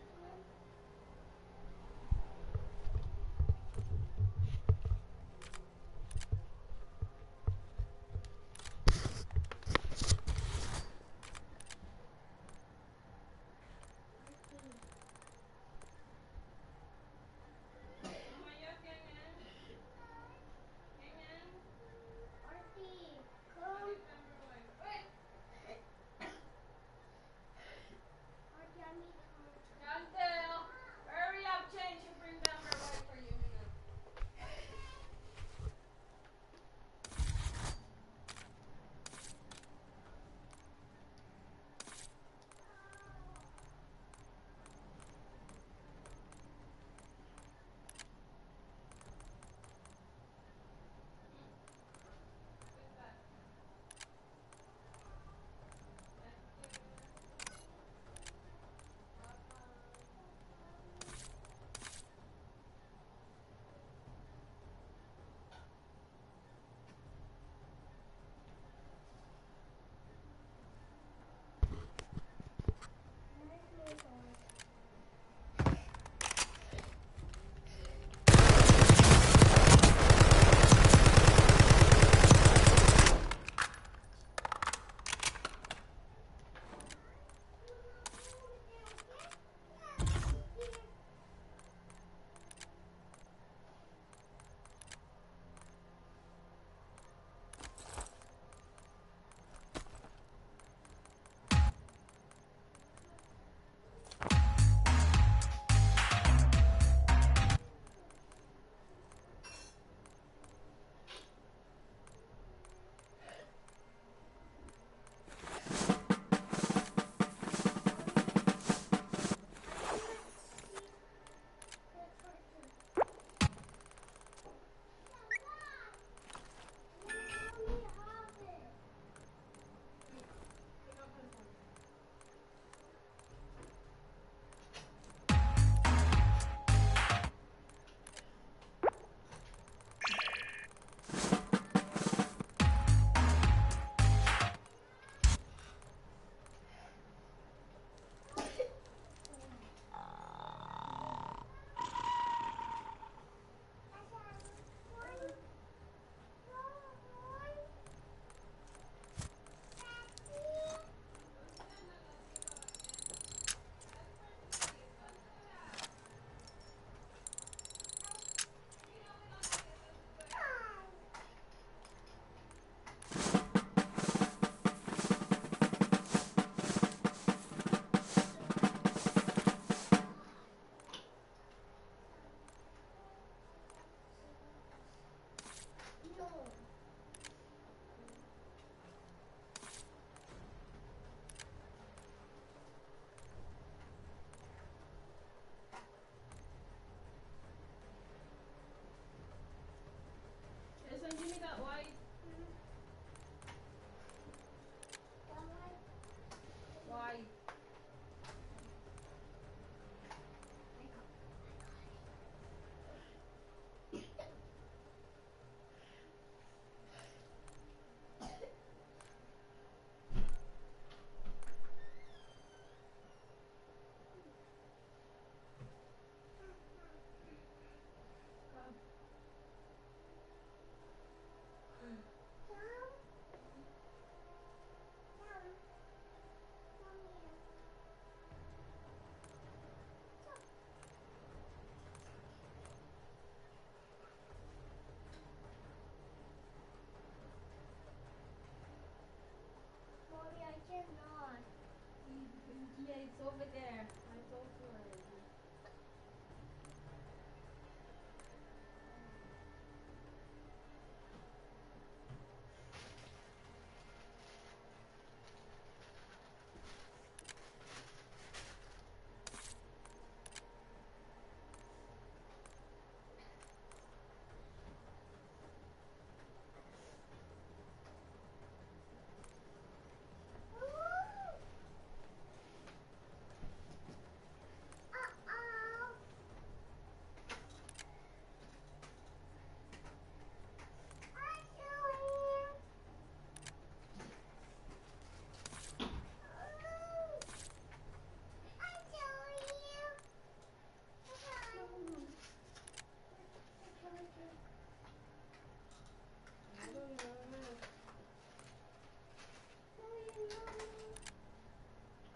over there. Mine's over.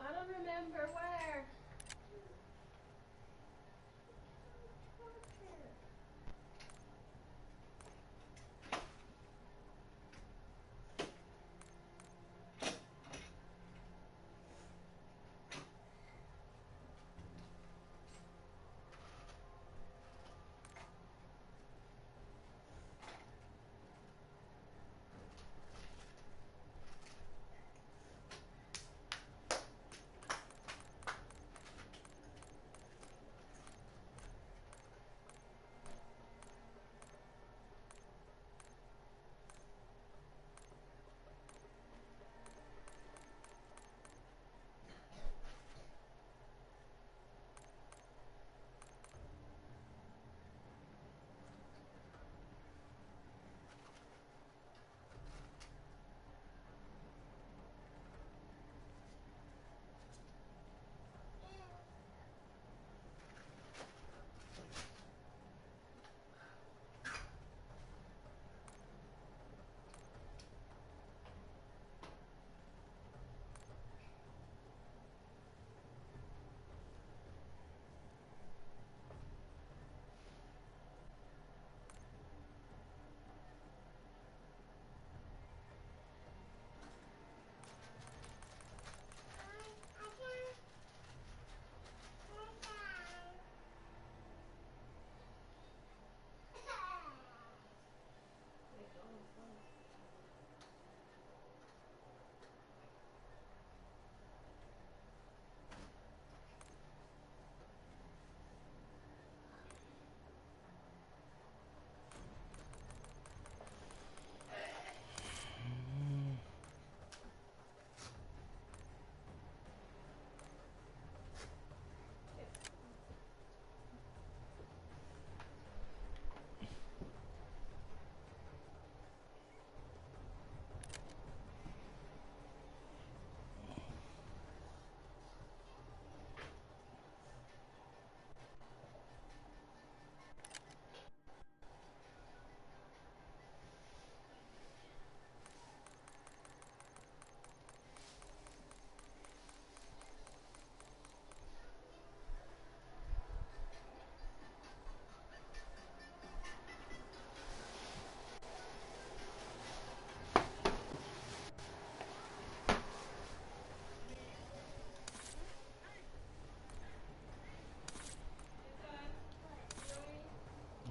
I don't remember where.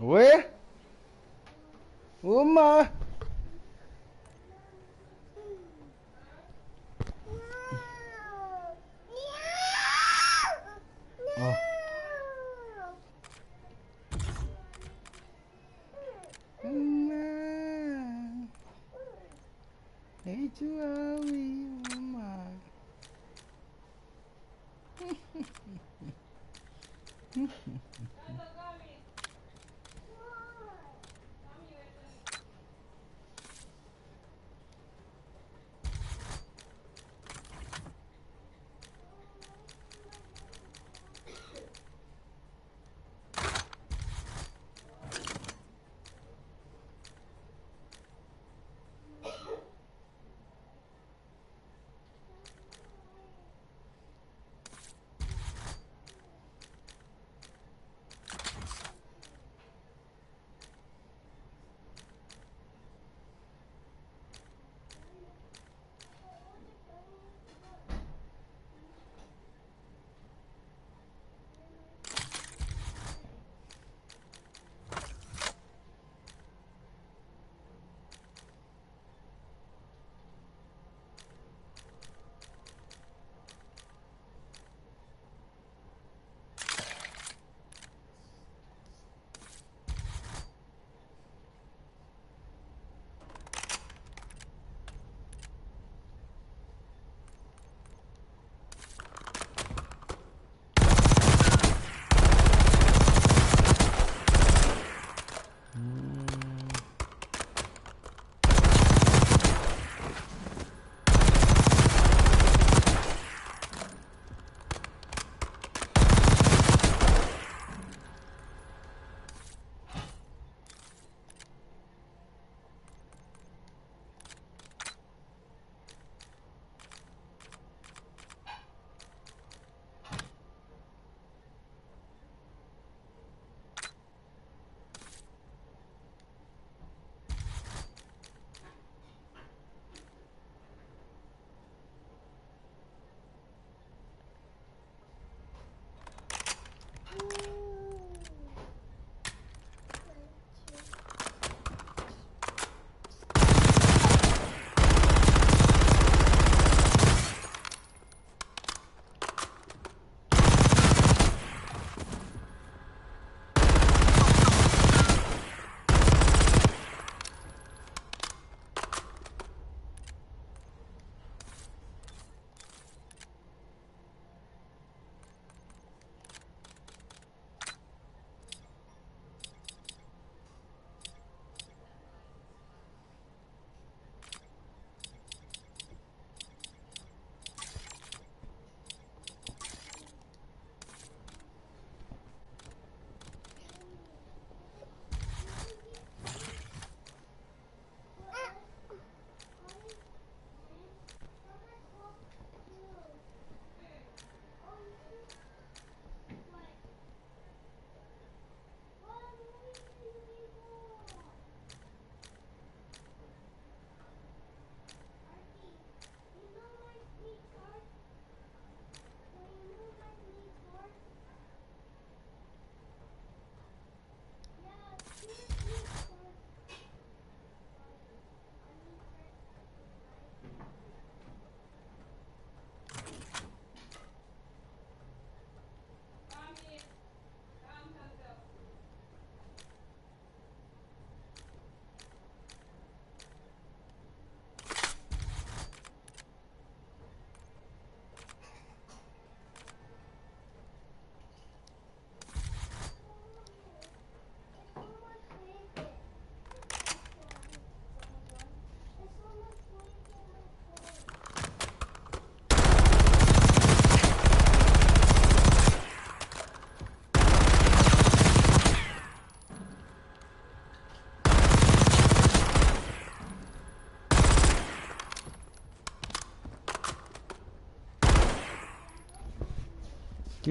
Where? Uma. Oh. Uma. Hey, Joey, Uma.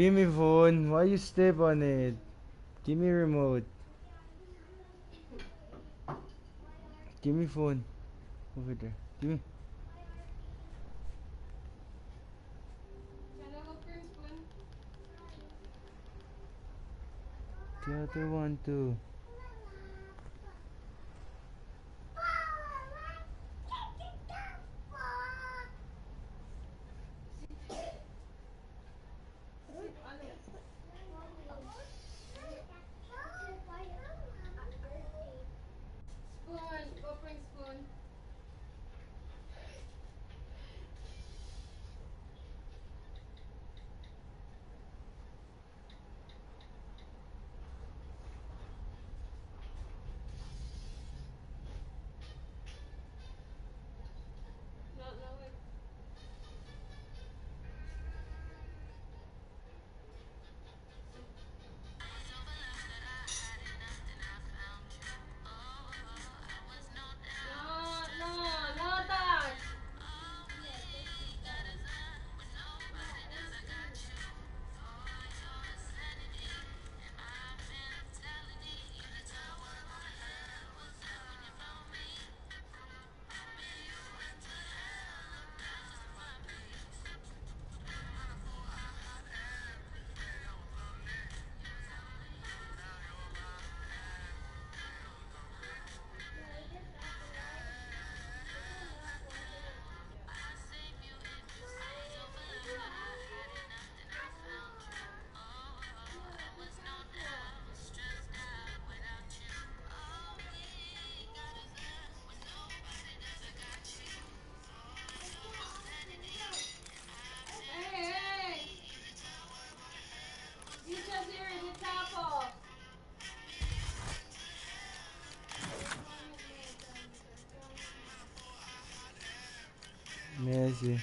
Give me phone. Why you step on it? Give me remote. Give me phone. Over there. Give me. The other one too. Spoon, go bring spoon. Messi.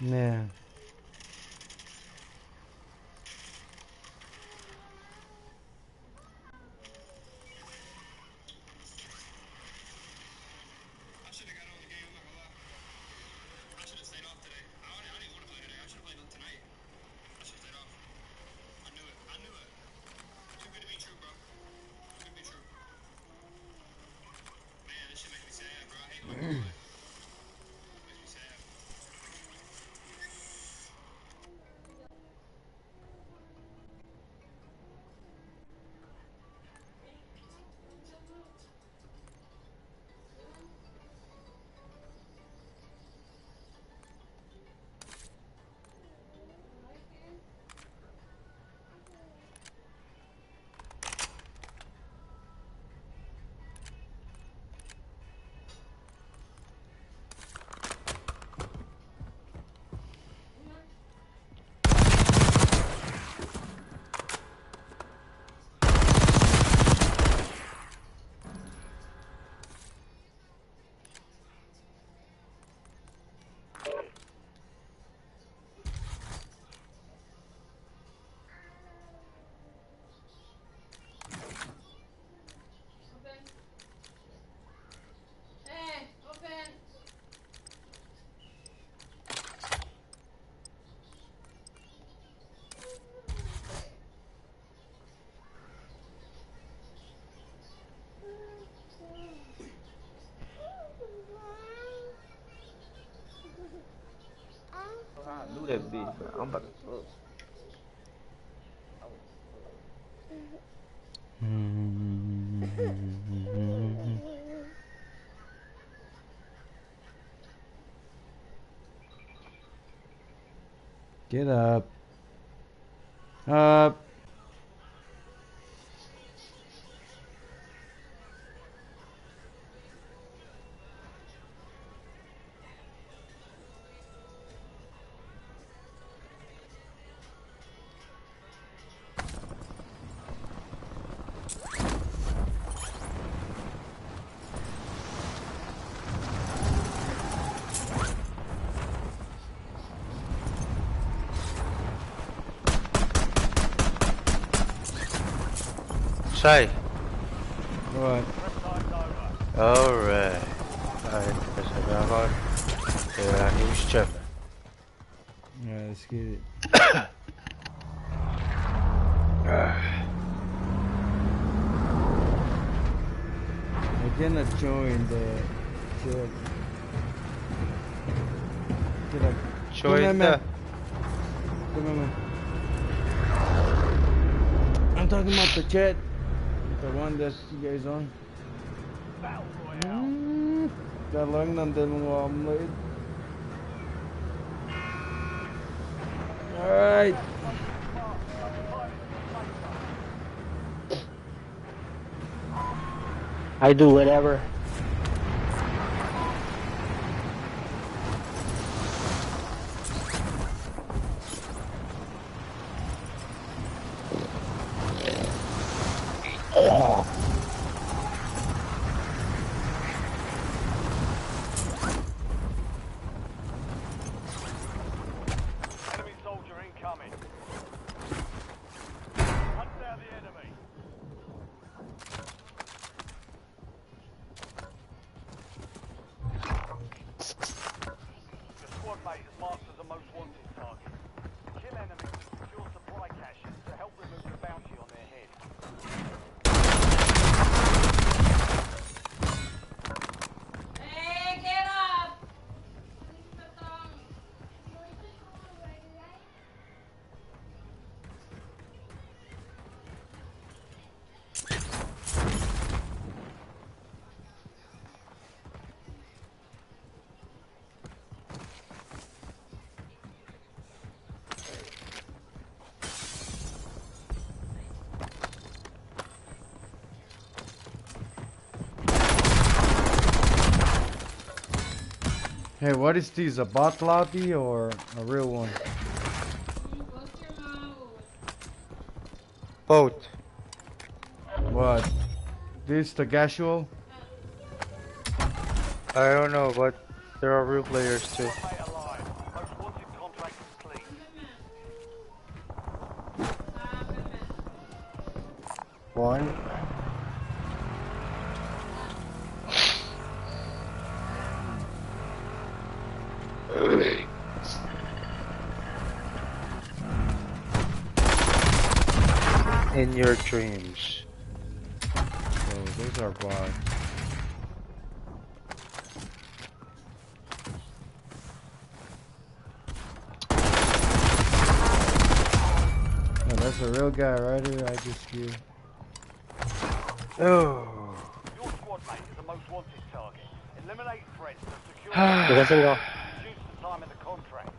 Man. through that bitch, bro. I'm about to. Get up. Up. Shy. What? Alright. Alright, there's a guy. Yeah, he was checking. Yeah, let's get it. I cannot join the chat. Get up. Join the. Come on, man. I'm talking about the chat. The one that you guys on. Dalang nandun mo omelet. Alright. I do whatever. Enemy soldier incoming. Hunt down the enemy. Your squad mate is marked as the most wanted target. Kill enemies and secure supply caches to help remove the bounty on their head. Hey, get up! Hey, what is this? A bot lobby or a real one? Both. What? This the casual? I don't know, but there are real players too. One. In your dreams. Oh, those are bots. Oh, that's a real guy right here. I just hear. Oh. Your squad mate is the most wanted target. Eliminate threats to secure It doesn't go. reduce the time of the contract.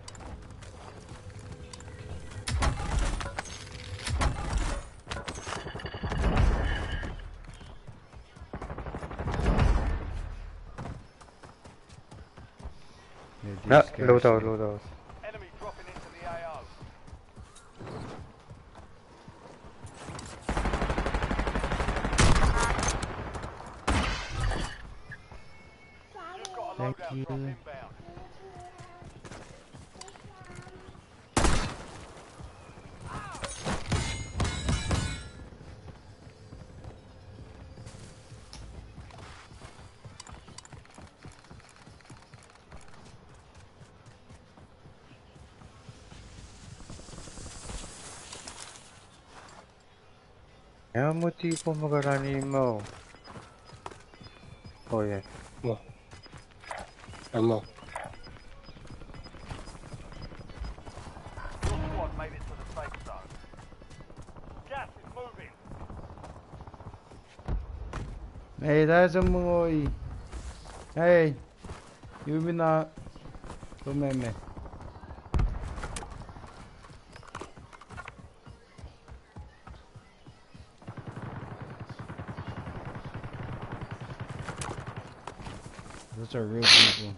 No, load out, load out. Enemy dropping into the AO. You've got a Thank loadout you. drop inbound. Kaya mo tipo magarani mo. Oh yeah. Mo. Hey, there's a boy. Hey, you be not. Come at me. Those are real people.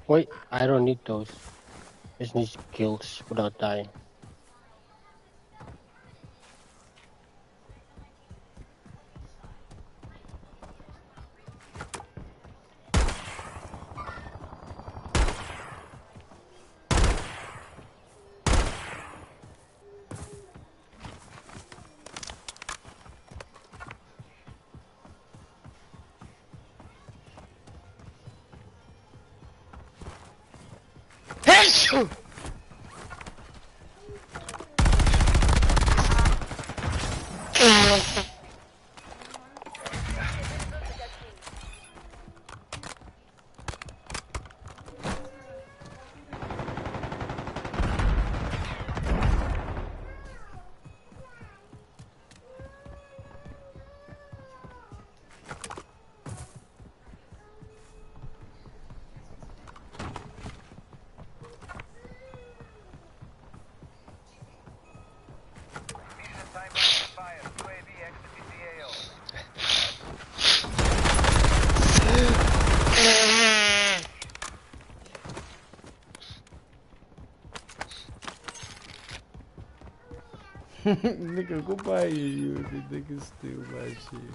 Wait, I don't need those. Just need kills without dying. Nigga, go buy you. The nigga steal my shit.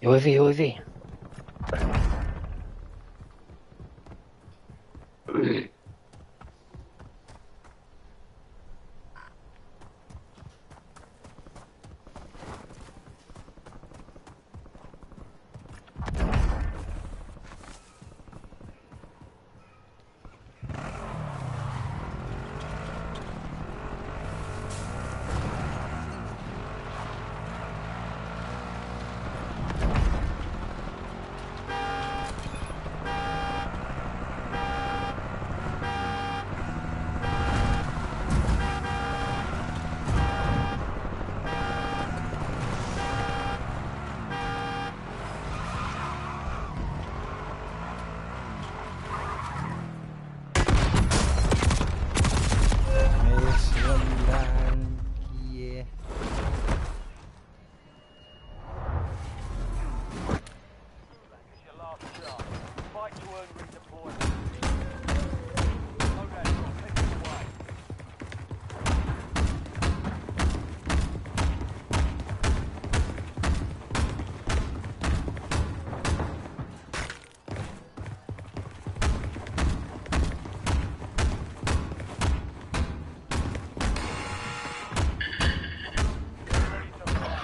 UAV.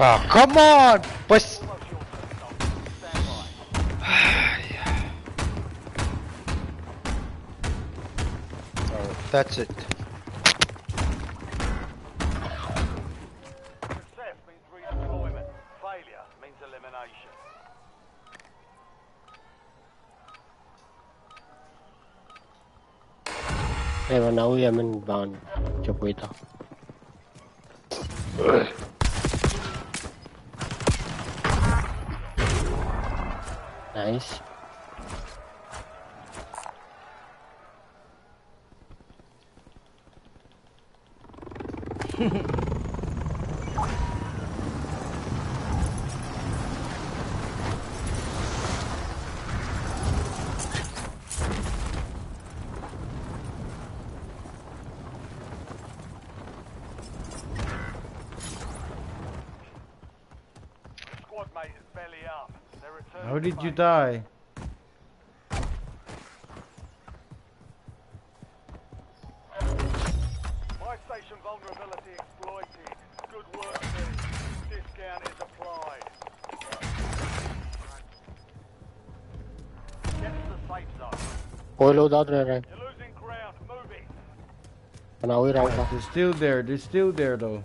Oh, come on! Pues... Oh, that's it. Success means redeployment. Failure means elimination. Hey, right now we am in van. Chapuita. Nice. Squad mate is belly up. They're returning. How did you die? My station vulnerability exploited. Good work, team. Discount is applied. Get to the safe zone. Koy loadout reh rahe. You're losing ground. Move it. Bana ही रहूँगा. They're still there. They're still there though.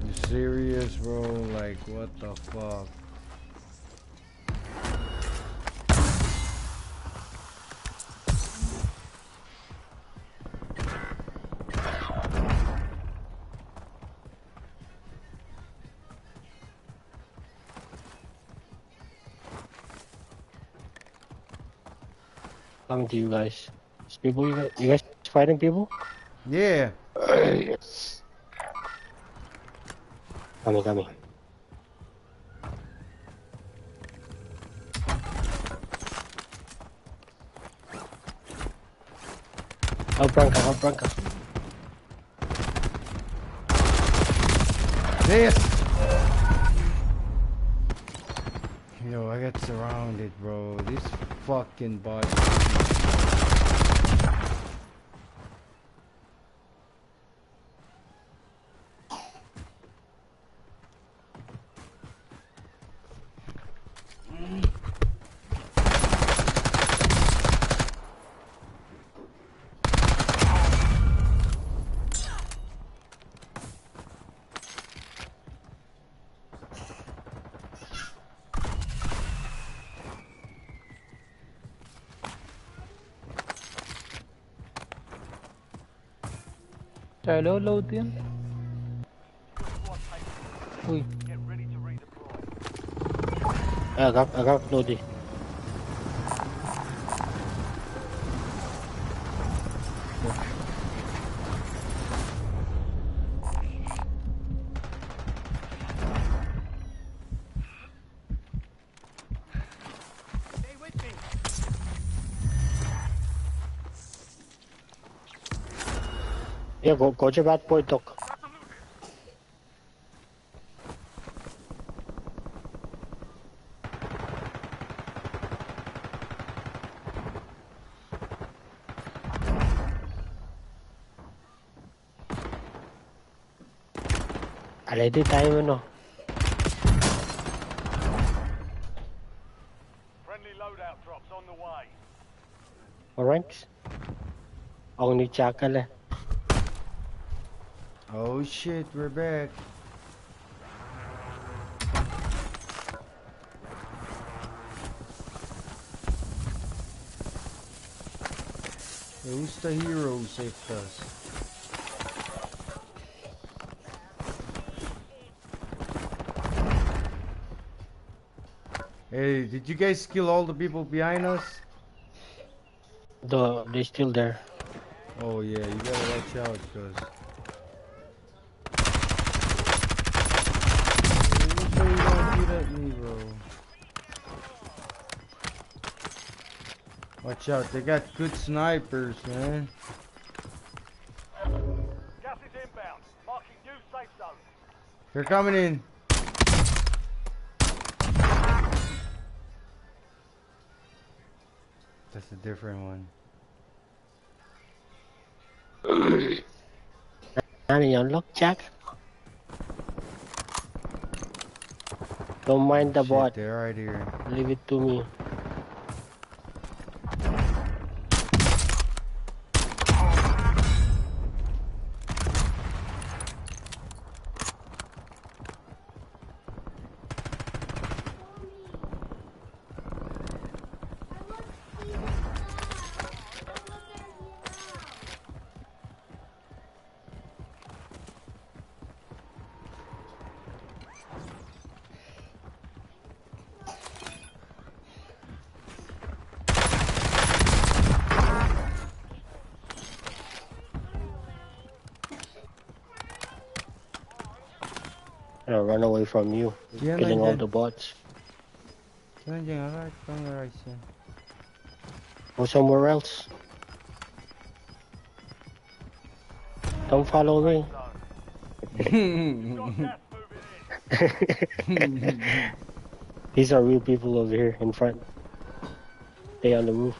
You serious, bro? Like, what the fuck? Coming to you guys. These people, you guys fighting people? Yeah. Yes. Coming. Help Branca. This. Yo, I got surrounded, bro. This fucking body. Trời lâu lâu tiên. Ui. I got loaded. Yeah, go to bad boy talk. Already time no. Friendly loadout drops on the way. Alright. Only chakal. Oh shit, we're back. Who's the hero who saved us? Hey, did you guys kill all the people behind us? They're still there. Oh yeah, you gotta watch out, cause you don't shoot at me, bro. Watch out, they got good snipers, man. Gas is inbound. Marking new safe zone. They're coming in. That's a different one. Annie, unlock Jack. Don't mind the bot. They're right here. Leave it to me. Gonna run away from you, killing all the bots. Go somewhere else. Don't follow me. These are real people over here in front. Stay on the roof.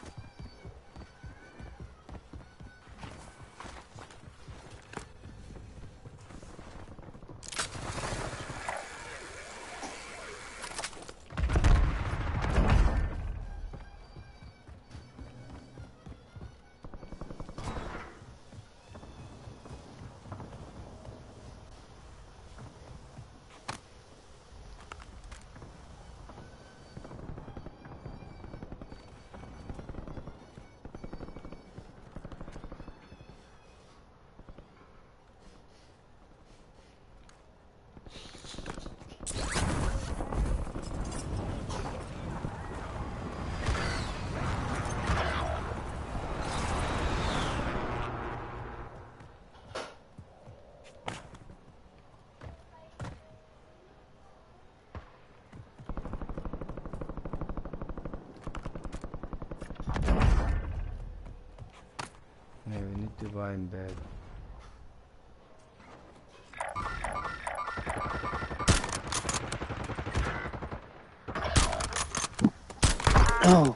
Yeah, we need to buy in bed. Oh,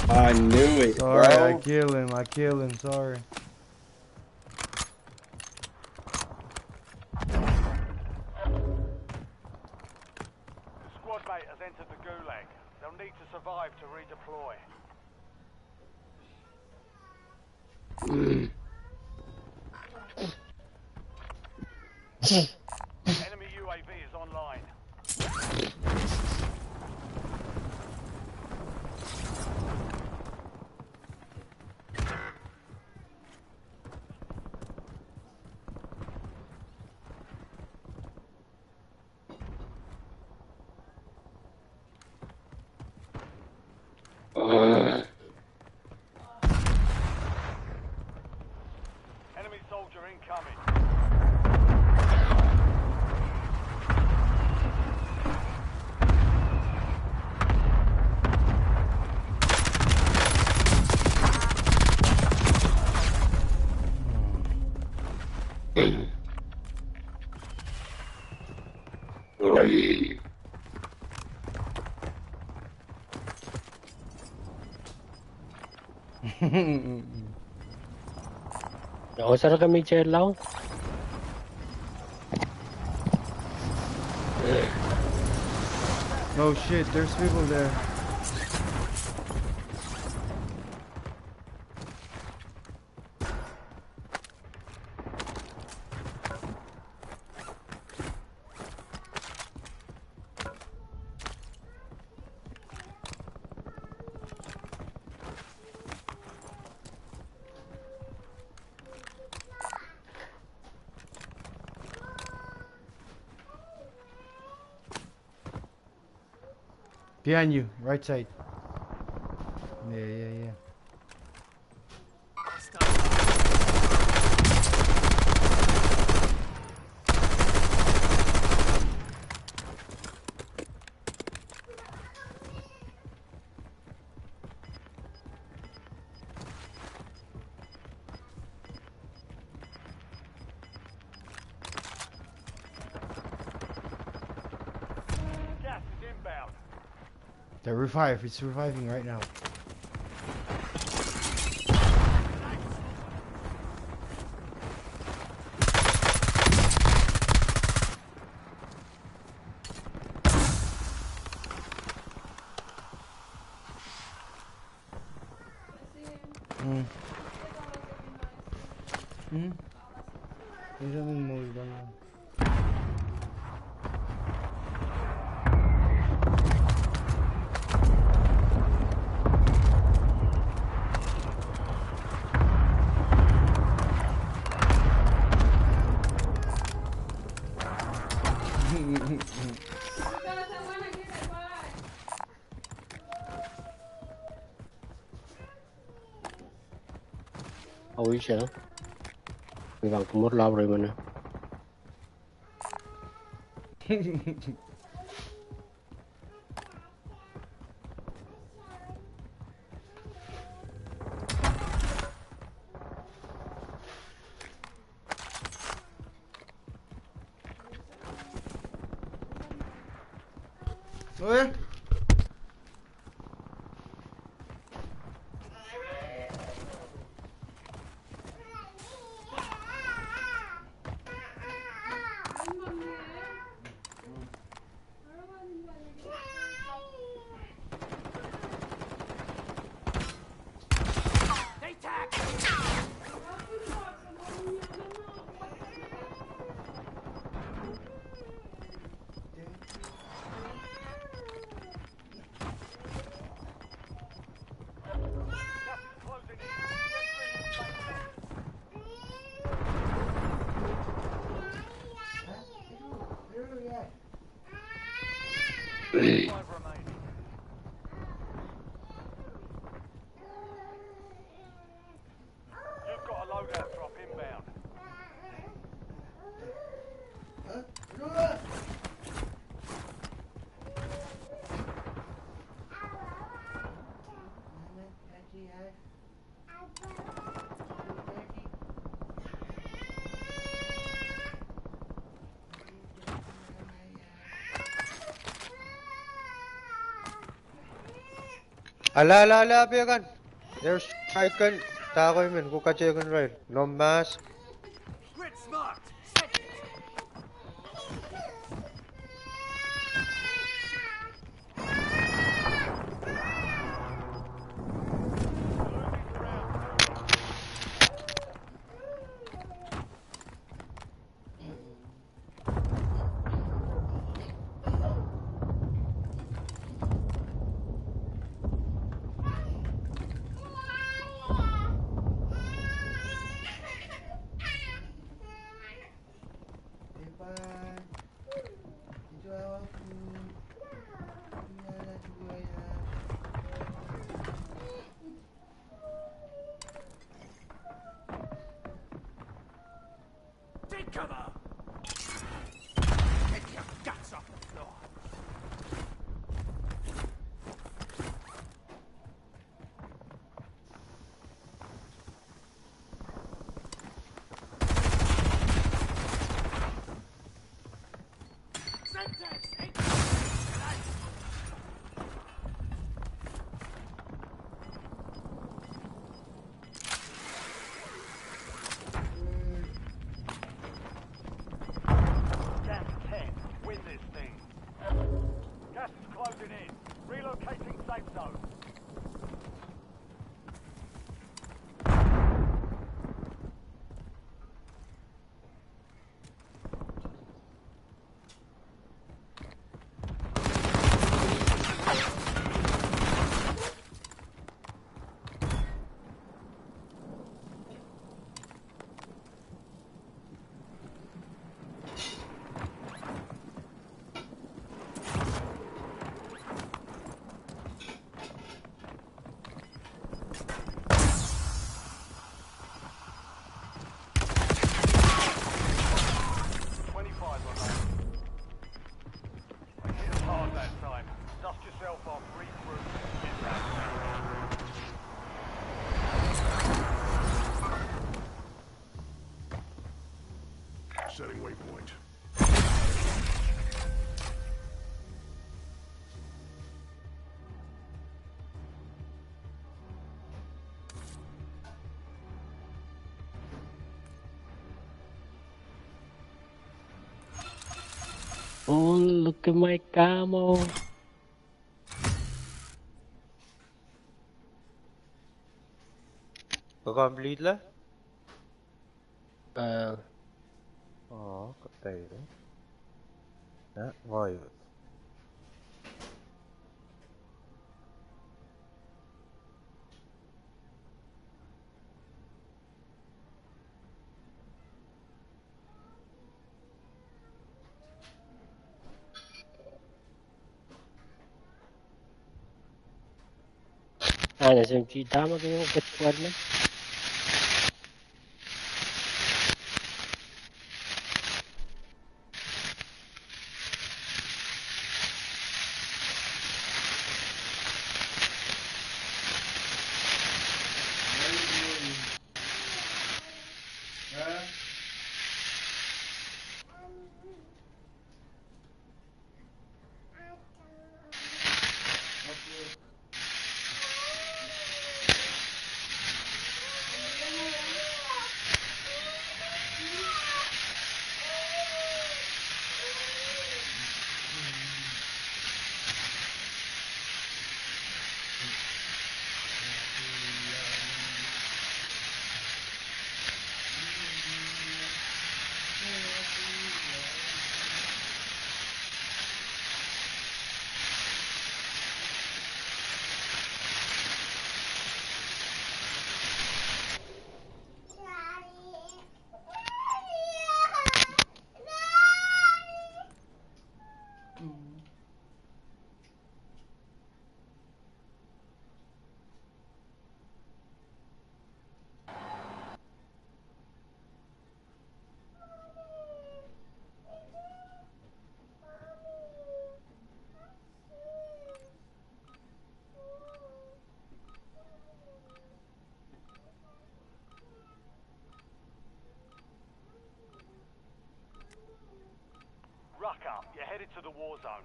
I knew it, Sorry, bro. I kill him, sorry. Squad mate has entered the gulag. They'll need to survive to redeploy. Enemy UAV is online. Enemy soldier incoming. Nakausara kami Chelao. Oh shit, there's people there. Behind you, right side. Yeah. Gas is inbound. The revive, it's reviving right now. There's something more going on. Ôi trời, mình vào cũng một lâu rồi mà nè. Where? You've got a loadout drop inbound. Ala, Began. There's icon. Tako yun, kuka chicken rail. No mask. Grid smart. Take cover. Get your guts off the floor. Gas 10. Win this thing. Gas is closing in. Relocating safe zone. Hard that time. Dust yourself off, regroup, get back. Setting waypoint. Oh, look at my camo. Complete la? Katay na. Ngayon. SMG, tama kayo yung squad na. headed to the war zone.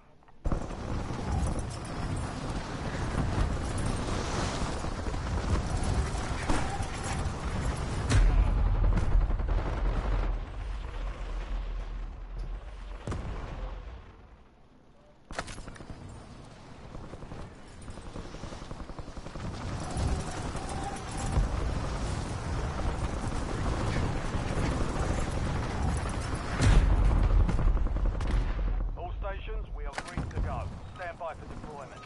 We are free to go. Stand by for deployment.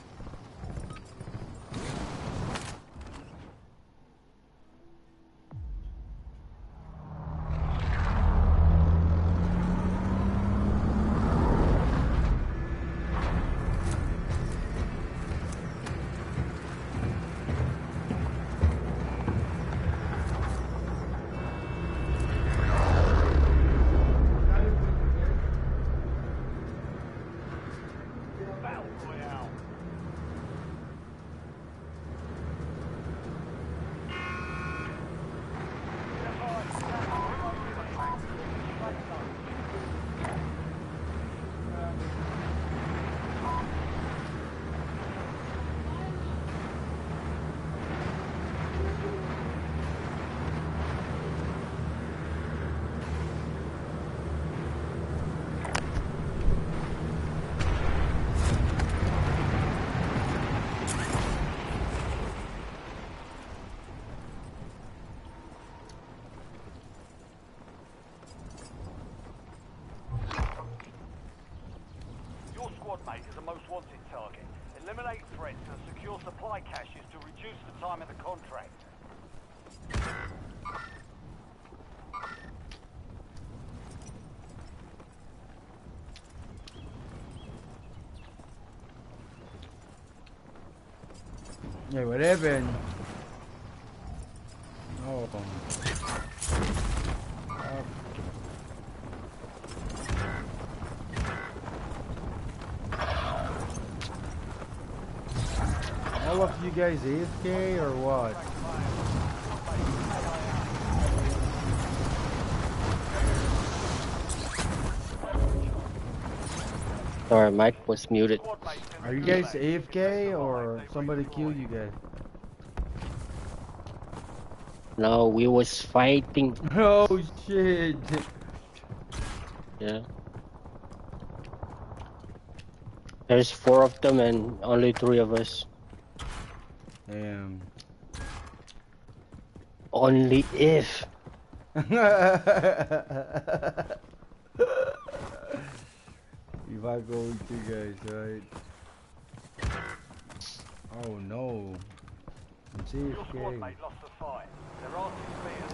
Mate is a most wanted target. Eliminate threats and secure supply caches to reduce the time of the contract. Hey, what happened? Oh. All of you guys AFK or what? Sorry, Mike was muted. Are you guys AFK or somebody killed you guys? No, we was fighting. Oh shit. Yeah. There's 4 of them and only 3 of us. Damn. Only if. If I go with you guys, right? Oh no. It's Your squad mate lost the fight. There are 2 spears.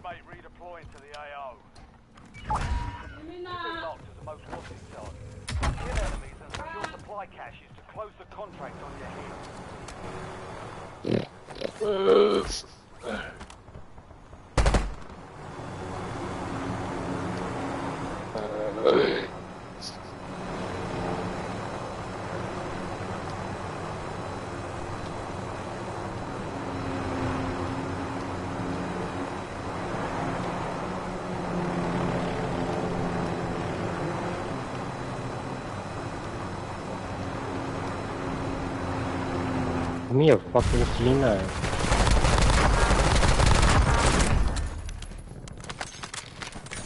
Mate redeploying to the AO. You've been locked as the most wanted target. Kill enemies and secure supply caches to close the contract on your heels. Give me a fucking C9.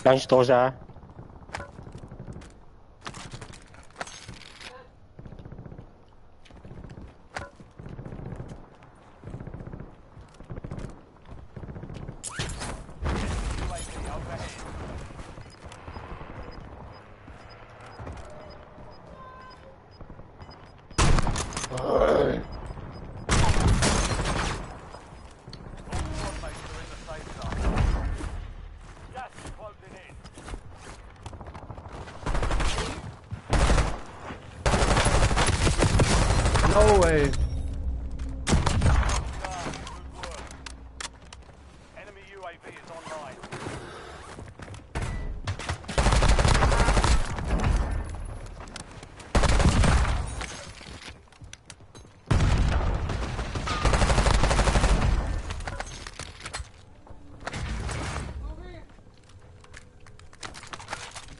Lunch doors are. No way. Enemy UAV is online.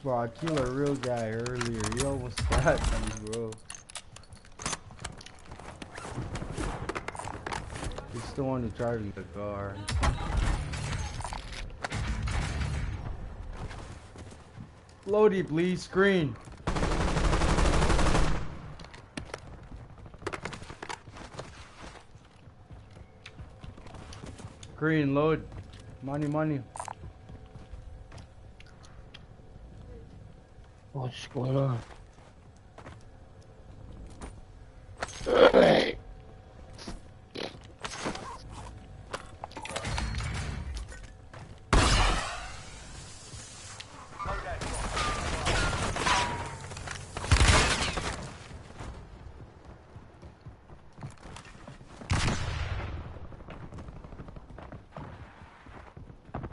Bro, I killed a real guy earlier. He almost got me, bro. He's still on to driving the car. Loadie, please. Screen. Green, load. Money, money. What's going on?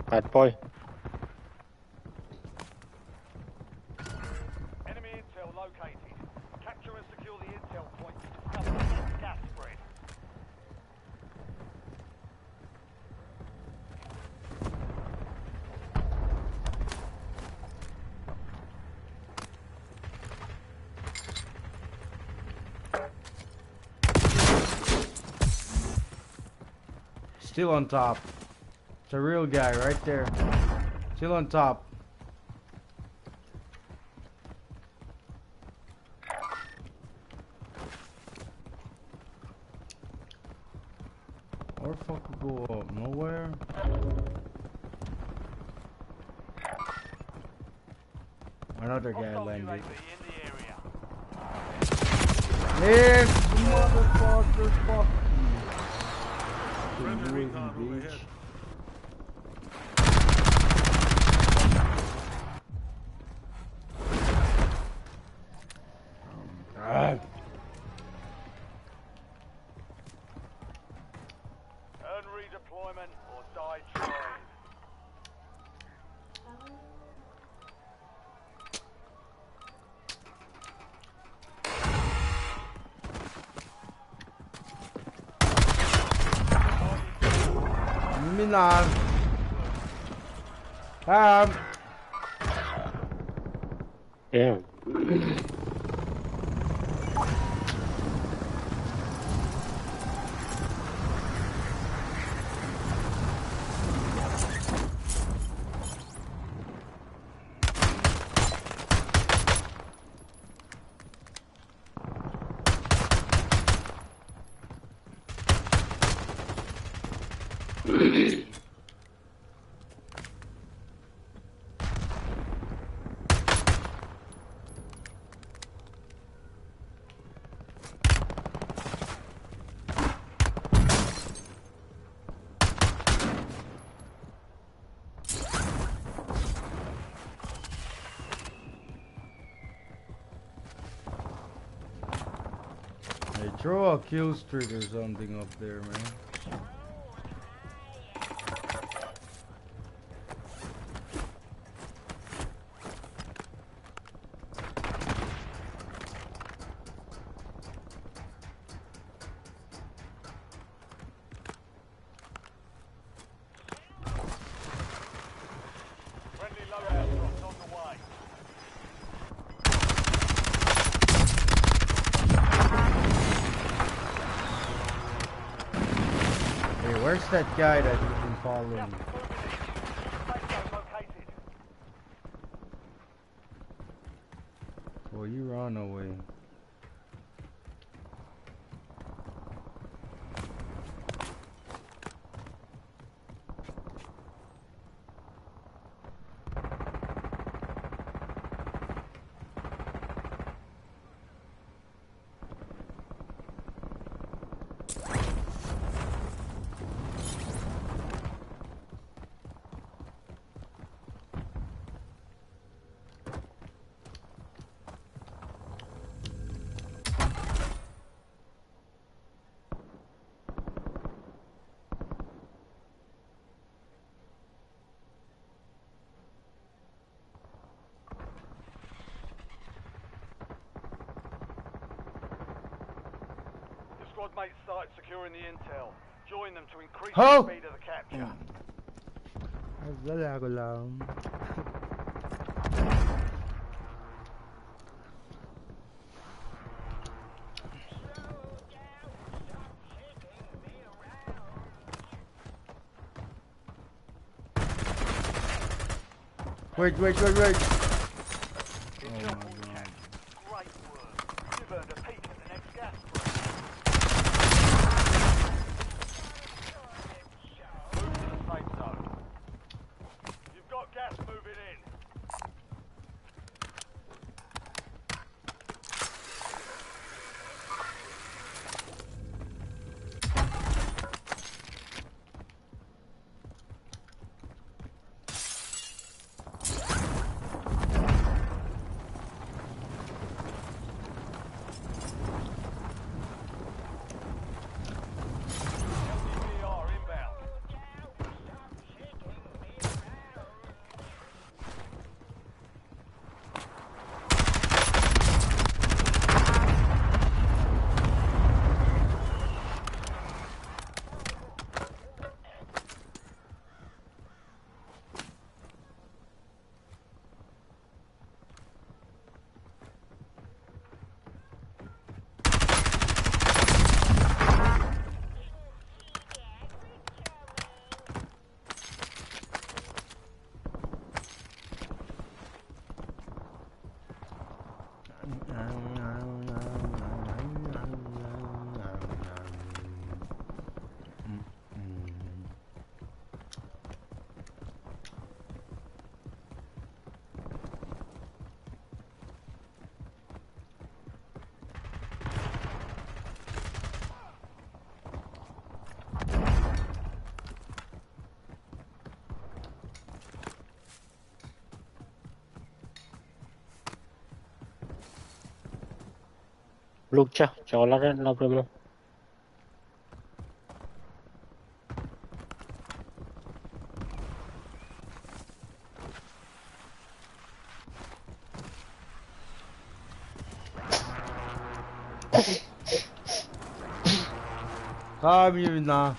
Bad boy. Enemy intel located. Capture and secure the intel point to discover the next gas spread. Still on top. It's a real guy right there. Still on top. Where the fuck will go up? Nowhere? Another guy landed. Yes, motherfucker, fuck you. Bitch. God. Earn redeployment or die trying. Milan. Damn. Hey, throw a kill streak or something up there, man. Friendly loadout drops on the way. Hey, where's that guy that you've been following? Well, you run away. Squad mates start securing the intel. Join them to increase Ho! the speed of the capture. Wala ko lang. Wait. Great work. You've earned a peek at the next gas break. Move to the safe zone. You've got gas moving in. LDPR inbound. Lucha, chocolate la primera. 감사합니다.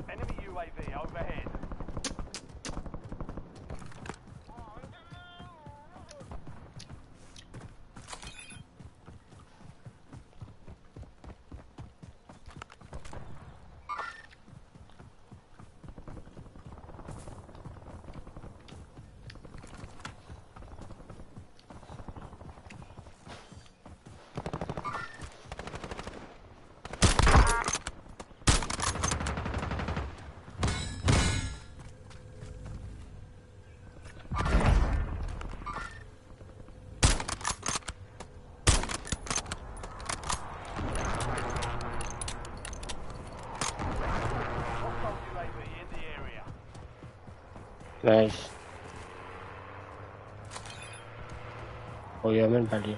Enemy UAV overhead. Hostile UAV in the area. Nice. Obviamente valió.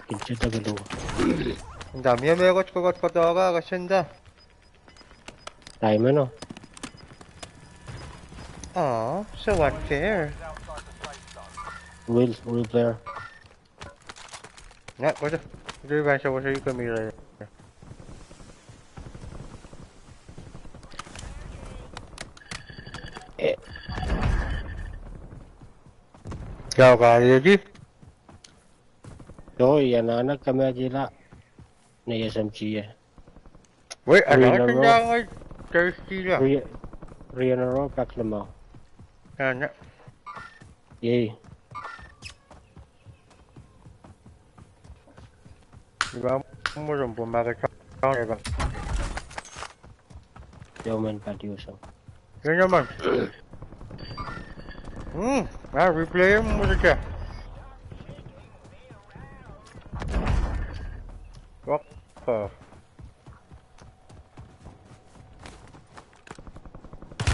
Kinchita below. Ang dami yan, may kot ko ka kasyanda. Tayo mo no? Oh, so unfair. Real player. Yeah, what's you can be right. Chào cả gì chứ? Rồi, anak kami aja na SMG ya. Wait, ano tanda nga thirsty lang. Riyan na raw, pack lamang. Ano? Yay. Diba mo rin pumakit sa akin? Yo man, patiusang. Yun naman. Replay mo rin siya. Fuck.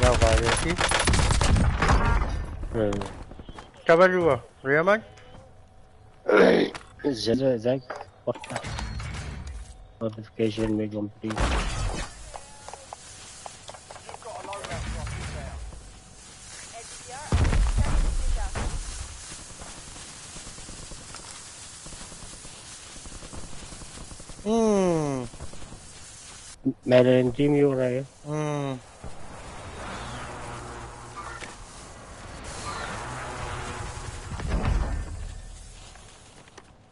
Đâu vào đi chứ? Sao bắt đua? Rìa mất? Zach. What the? Notification may complete. Meron team yun rin.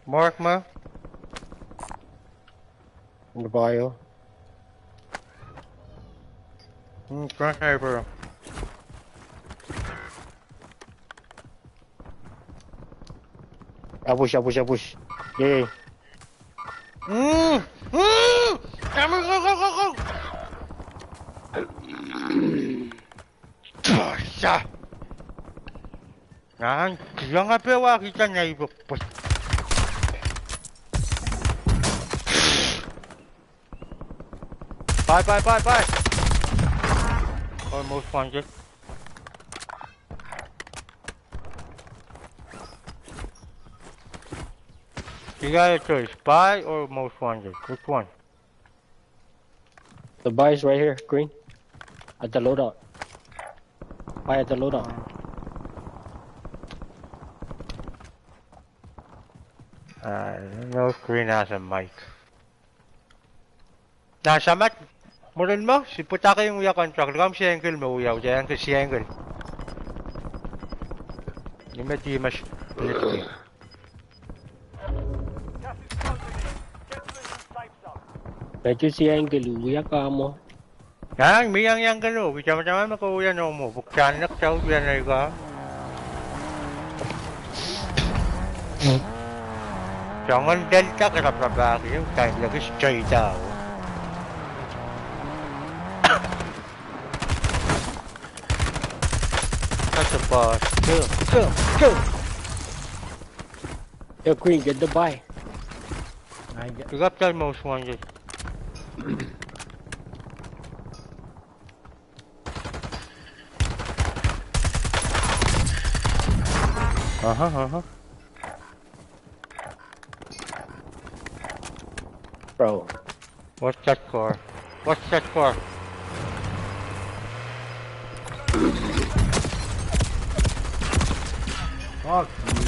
Mark mo? Ano ba kayo? Sniper. Apush. Yay. Go. Siya. Yang apa kita nyai bos. Bye. Almost wanted. You got a choice, buy or most wanted. Which one? The buy is right here, green. At the loadout. Buy at the loadout. No green has a mic. Nasa mat. Murin mo, si puta ka yung uya contract. Kam si Engel mo uyaw dyan, si Engel. Hindi di mas pilih. Medyo si Engel, uya ka mo. Miyang yang galo, macam-macam ako uya no mo. Buksan nak tahu uya na ka. Jangan delta kerap-kerap yung time lagi straight daw. That's a boss. Go. Yo, green, get the buy. You got that most wanted. Bro. What's that for? Fuck you.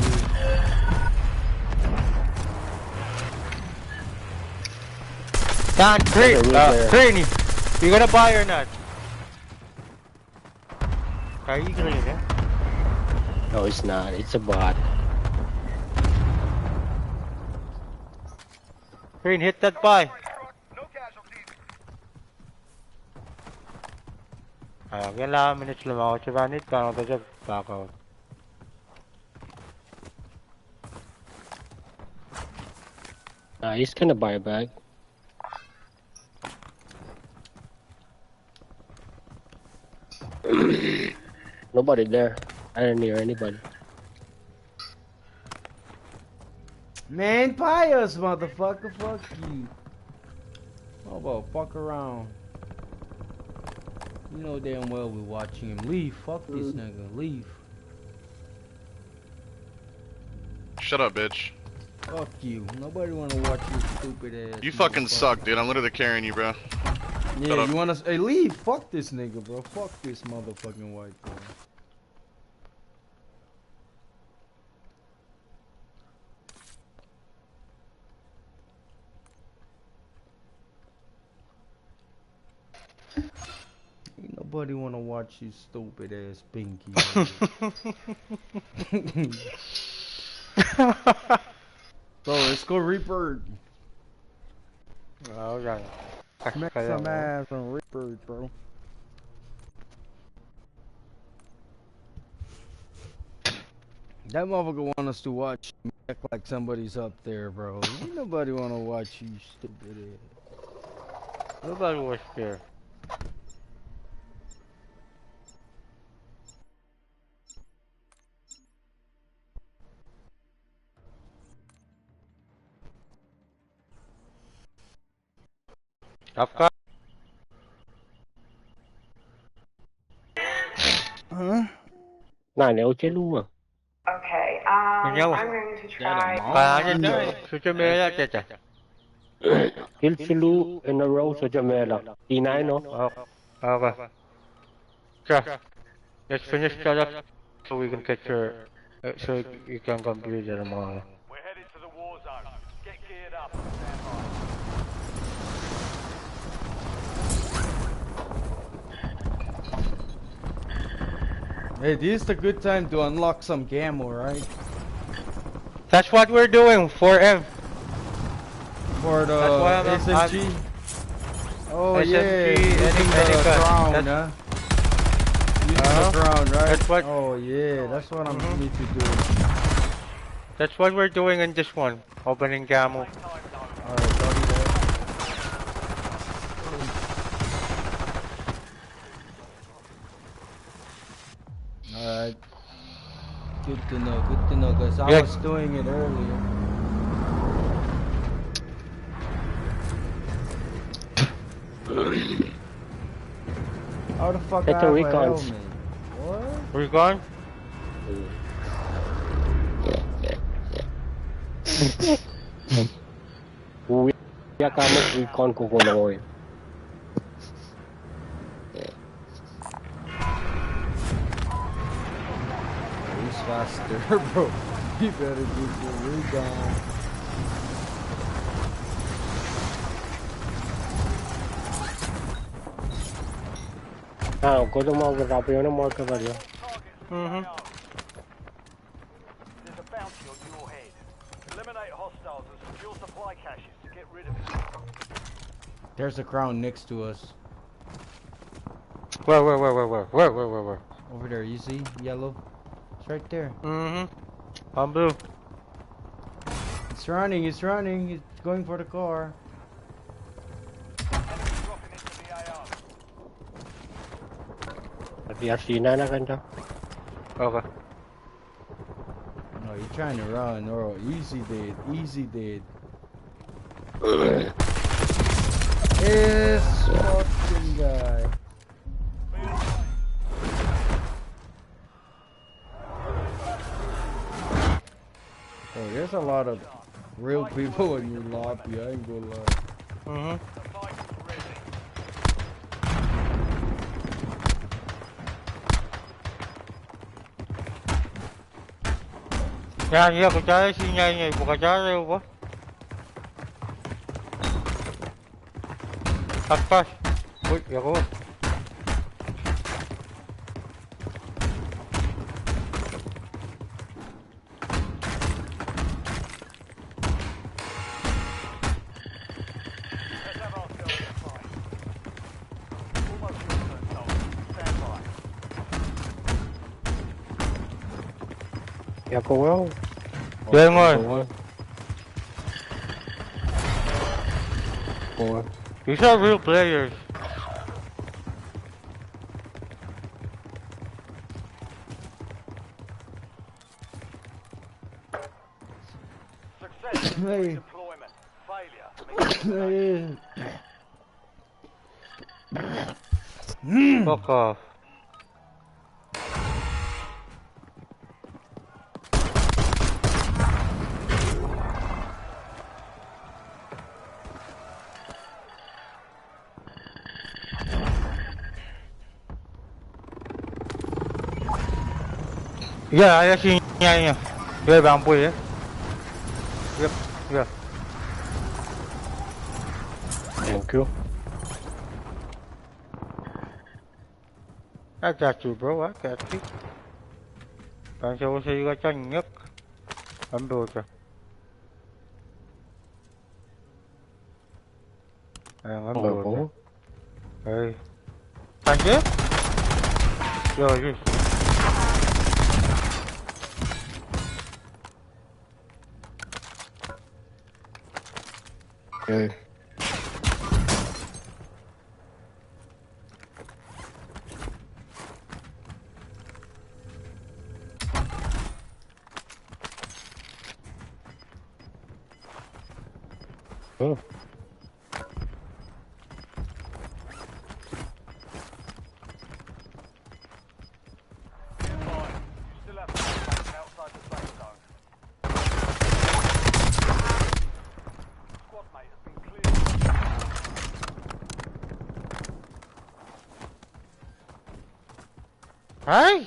Dan, green. You gonna buy or not? Are you green, eh? No, it's not. It's a bot. Green, hit that buy. Kailangan minutes lang ako. Chibanit, paano ito dyan? Back out. He's gonna buy a bag. Nobody there. I didn't hear anybody. Man, pious motherfucker, fuck you. How about fuck around? You know damn well we're watching him. Leave, fuck this nigga, leave. Shut up, bitch. Fuck you. Nobody wanna watch you stupid ass. You fucking suck, dude. I'm literally carrying you, bro. Yeah, you wanna hey leave? Fuck this nigga, bro. Fuck this motherfucking white boy. nobody wanna watch you stupid ass Pinky. Bro, let's go Reaper. Alright. Smack some ass on Reaper, bro. That motherfucker want us to watch me act like somebody's up there, bro. Ain't nobody wanna watch you stupid ass. Nobody was there. Afka? Huh? Này nếu chết luôn à? Okay, I'm going to try. Kill Filu in a row so Jamela. D9 no? Okay. Okay. Let's finish that up so we can get your so you can complete it tomorrow. We're headed to the war zone. Get geared up. Hey, this is a good time to unlock some camo, right? That's what we're doing for Ev. For the SMG. Oh SMG, yeah, using the crown, huh? Using the crown, right? That's what. Oh yeah, that's what I need to do. That's what we're doing in this one. Opening camo. Alright, copy that. Alright. Good to know, because I was doing it earlier. How the fuck Get I the have a recons. helmet? What? Recon? Kuya ka mag-recon ko kuno. Who's faster, bro? You better do the recon. Ah, ko to mau grabe yun ang marker ba yun? There's a bounty on your head. Eliminate hostiles and secure supply caches to get rid of it. There's a crown next to us. Where? Over there, you see? Yellow? It's right there. I'm blue. It's running, it's going for the car. BRC na ganda. Okay. No, you're trying to run, or easy dead. This fucking guy. Oh, there's a lot of real people in your lobby, I ain't gonna lie. Ya percaya sinyalnya bukan cara apa? Atas. Woi, ya kau. Ya cô đâu? Lên rồi. These are real players. Success in Hey. deployment. Failure. Fuck off. Ya, ada sinyalnya. Dia bambu ya. Ya. Thank you. I got you, bro. I got you. Bạn cho xe ra nhanh nhất. Ấn đồ cho. Ấn đồ cho. Ê. Tăng chết. Rồi đi. Okay. Oh. Hey!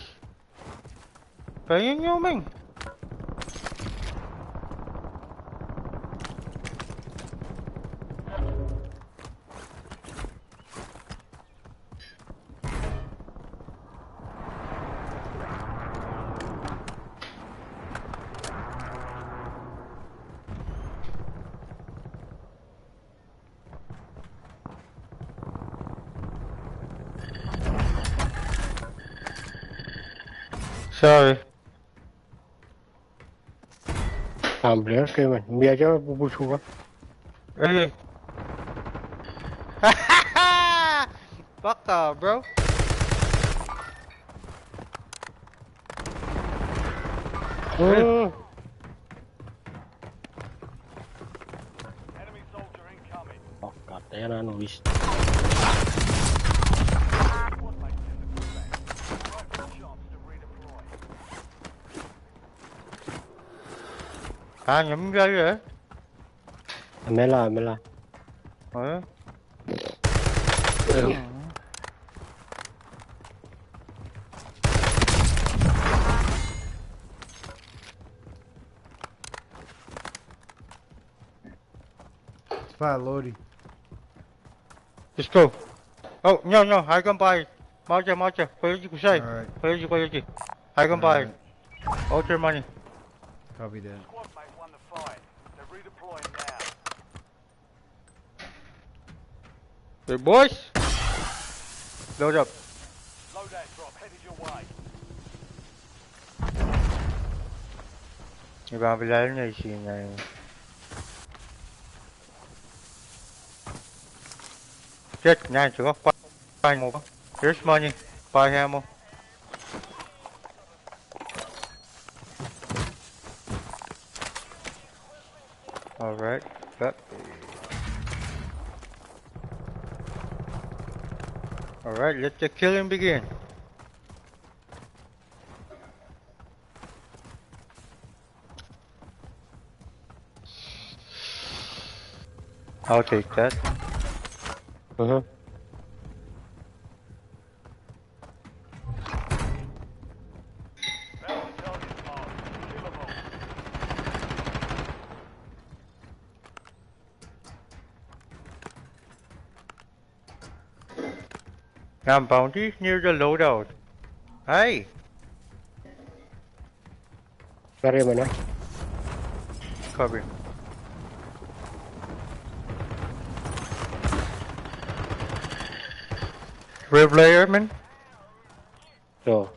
Kayın nyo mình. Sorry. Bữa kêu mình bia cho bu chua. Ê. Fuck off, bro. Oh. Oh god damn, I know this. À nhắm gai rồi. Mẹ la. Ờ. Fine, Lodi. Let's go. Oh, no, I can buy. Marcha. Where you say? Where you? I can buy. All your money. Copy that. Squad mate won the fight. They're redeploying now. Hey boys. Load up. Loadout drop headed your way. You're gonna be letting me see now. Chết nhanh chỉ có quay một. Here's money. Buy ammo. Alright, good. Alright, let the killing begin. I'll take that. Got bounty near the loadout. Hey! Got him now. Cover. Real player, man? No.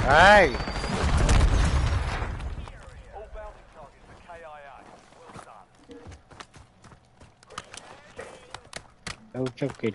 Hey! All bounty targets are KIA. Well done. Don't chuck it.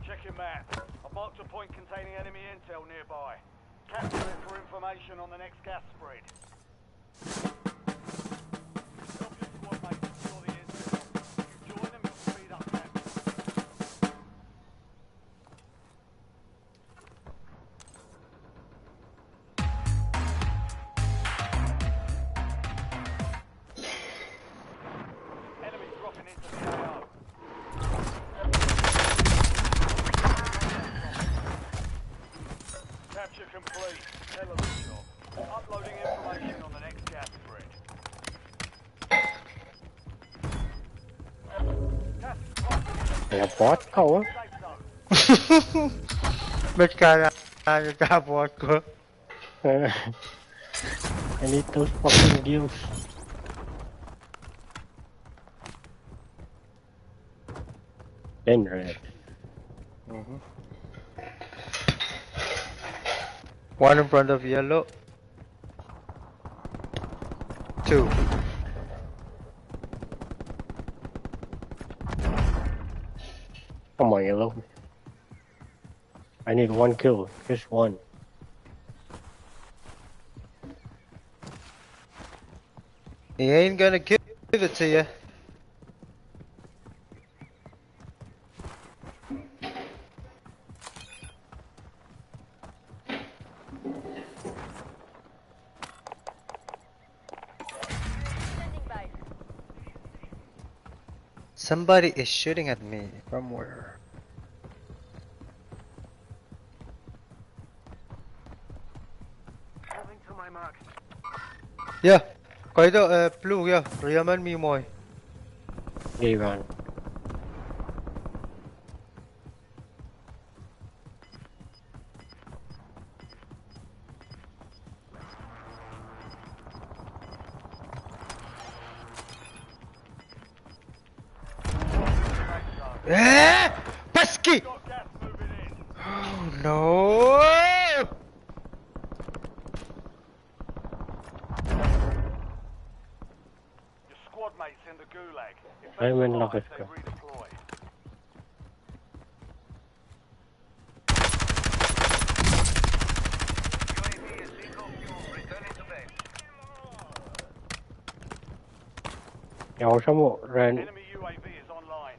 Check your map. I've marked a point containing enemy intel nearby. Capture it for information on the next gas spread. Stop your squad mates and secure the intel. If you join them, you'll speed up capture. Là bot cậu á. Biết ca ra ca bot cơ. I need those fucking deals. Then red. One in front of yellow. 2. Come on, yellow. I need 1 kill, just 1. He ain't gonna give it to you. Somebody is shooting at me. From where? Moving to my mark. Yeah. Kaido blue yeah. Riyaman mi moy. Đi vào. Pesky! Oh no! Your squad mates in the gulag. If I'm they in survive, love they it. redeploy. Nhau số 1 ren. Enemy UAV is online.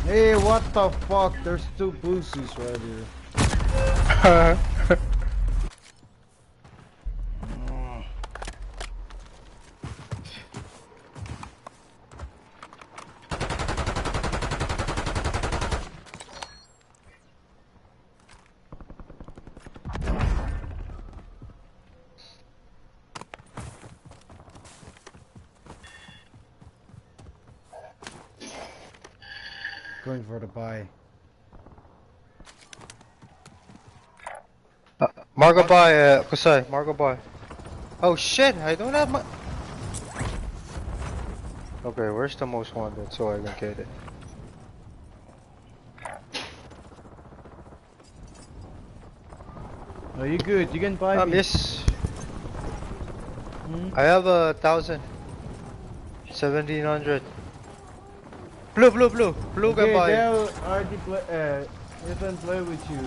Hey, what the fuck? There's 2 boosies right here. Going for the buy. Margo boy, Kusai, Margo boy. Oh shit, I don't have my... Okay, where's the most wanted so I can get it? Are you good? You can buy me. Yes. I have 1,000. 1,700. Blue can buy. They'll already play, they don't play with you.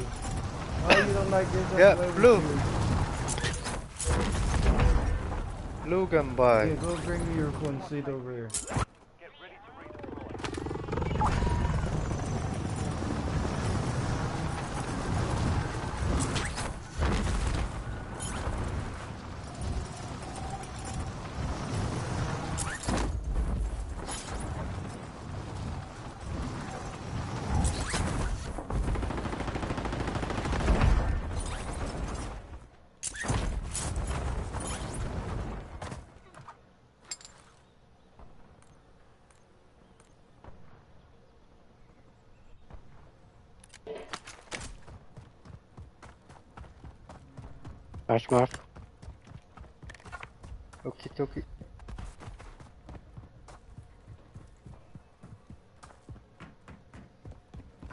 Oh, you don't like this? Yeah, play blue. With you. Blue can buy. Yeah, go bring me your phone seat over here. Flash mark. Okie dokie.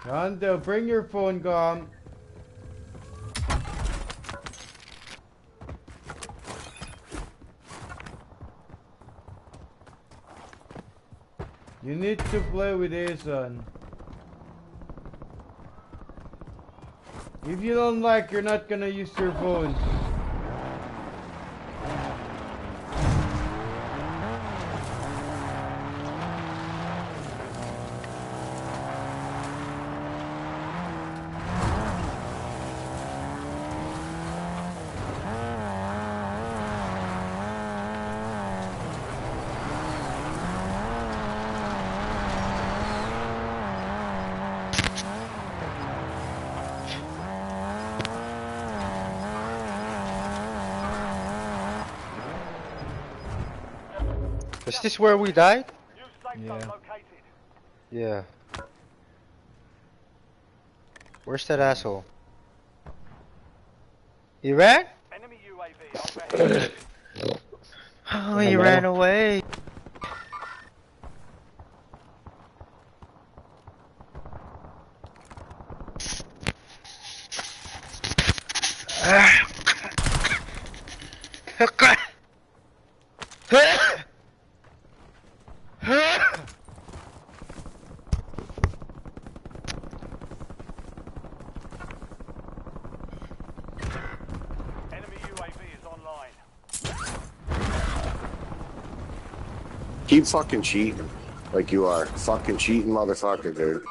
Rondo, bring your phone, Gom. You need to play with Ason. If you don't like, you're not gonna use your phone. Is this where we died? Yeah. Yeah. Where's that asshole? He ran? Enemy UAV overhead. Oh, he ran away. Enemy UAV is online. Keep fucking cheating. Like you are. Fucking cheating motherfucker, dude.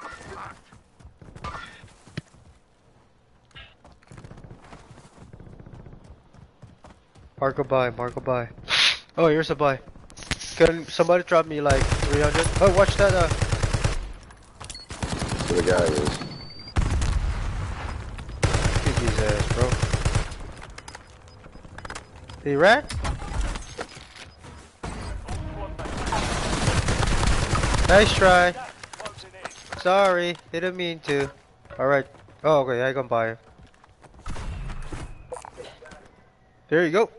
Marco buy. Oh, here's a buy. Can somebody drop me like 300? Oh, watch that. Where the guy is. Kick his ass, bro. He ran? Nice try. Sorry, didn't mean to. Alright. Oh, okay, I can buy it. There you go.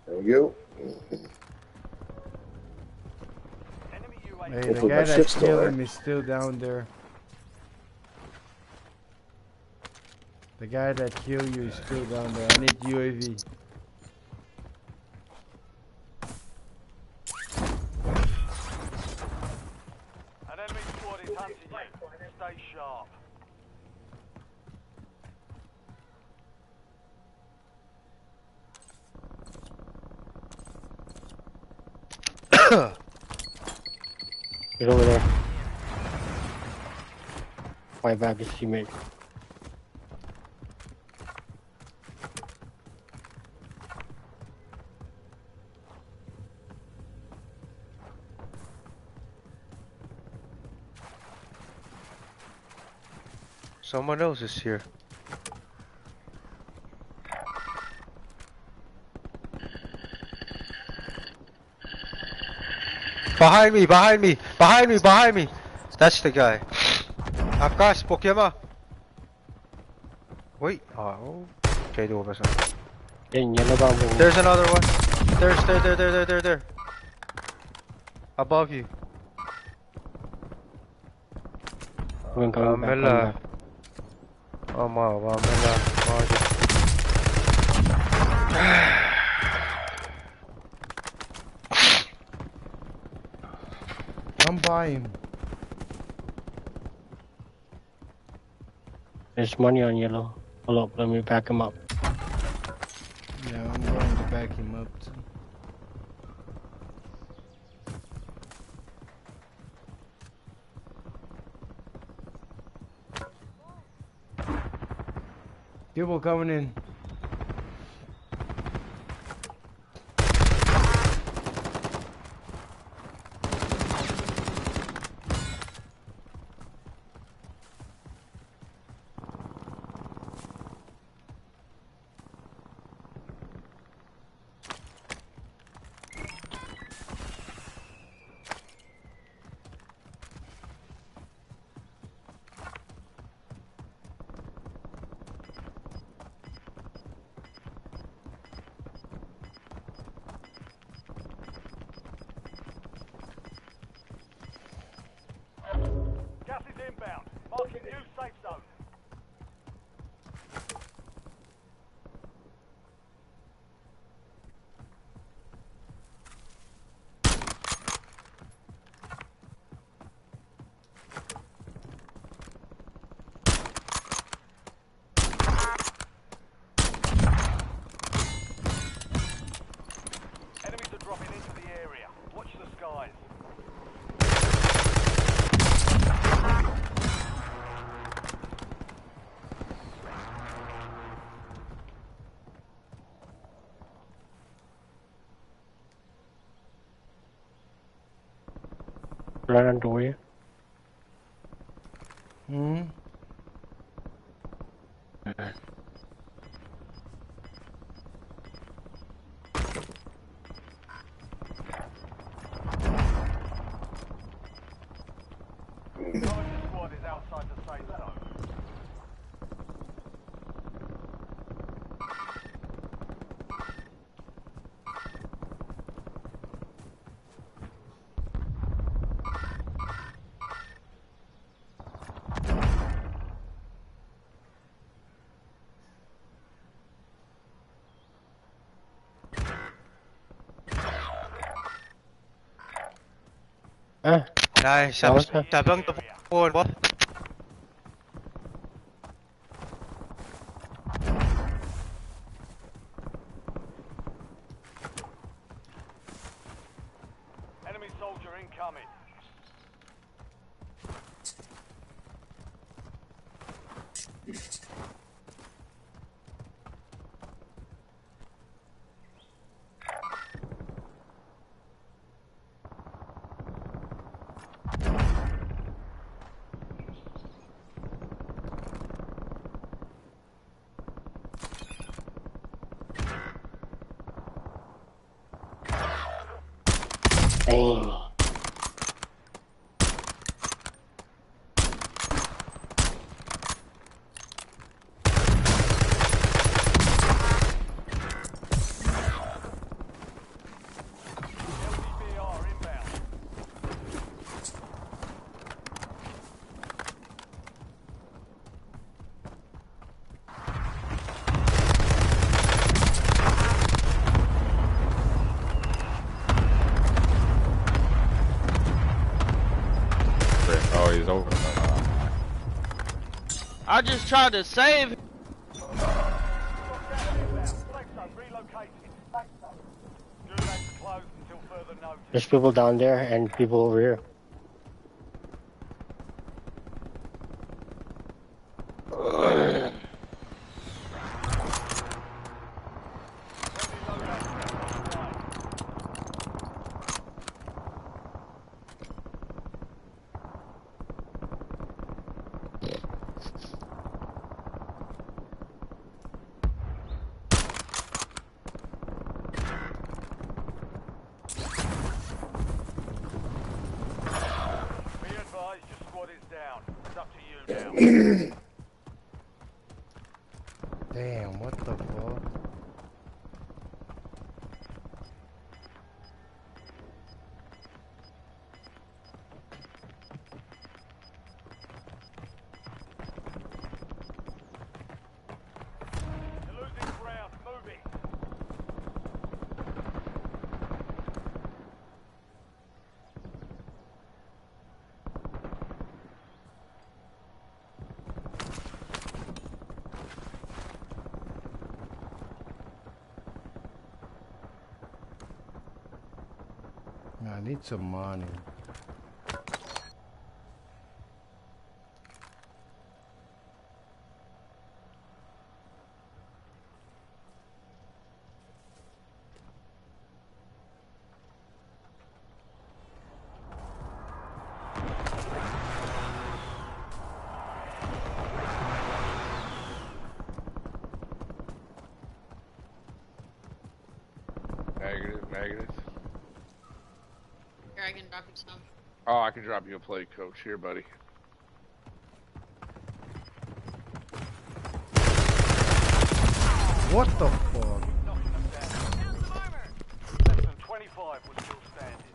There you Hey, the guy that killed him is still down there. The guy that killed you is still down there. I need UAV. An enemy squad is hunting you. Stay sharp. Get over there. Fight back his teammate. Someone else is here. Behind me! That's the guy. Akas, Pokemon. Wait, oh. Okay, do over some. There's another one. There. Above you. Vamela. Come by him. There's money on yellow. Hold up, let me back him up. Yeah, I'm going to back him up too. People coming in. Gas is inbound. Marking new safe zone. Enemies are dropping into the area. Watch the skies. Right on door here. safe zone. Này, xả băng tập forward quá. Enemy soldier incoming. Damn. Oh, he's over. I just tried to save him. There's people down there and people over here. Damn, what the fuck? I need some money. Negative. Here, I can drop you some. Oh, I can drop you a plate, coach. Here, buddy. What the fuck? Less than 25 was still standing.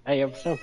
Hey, ever so.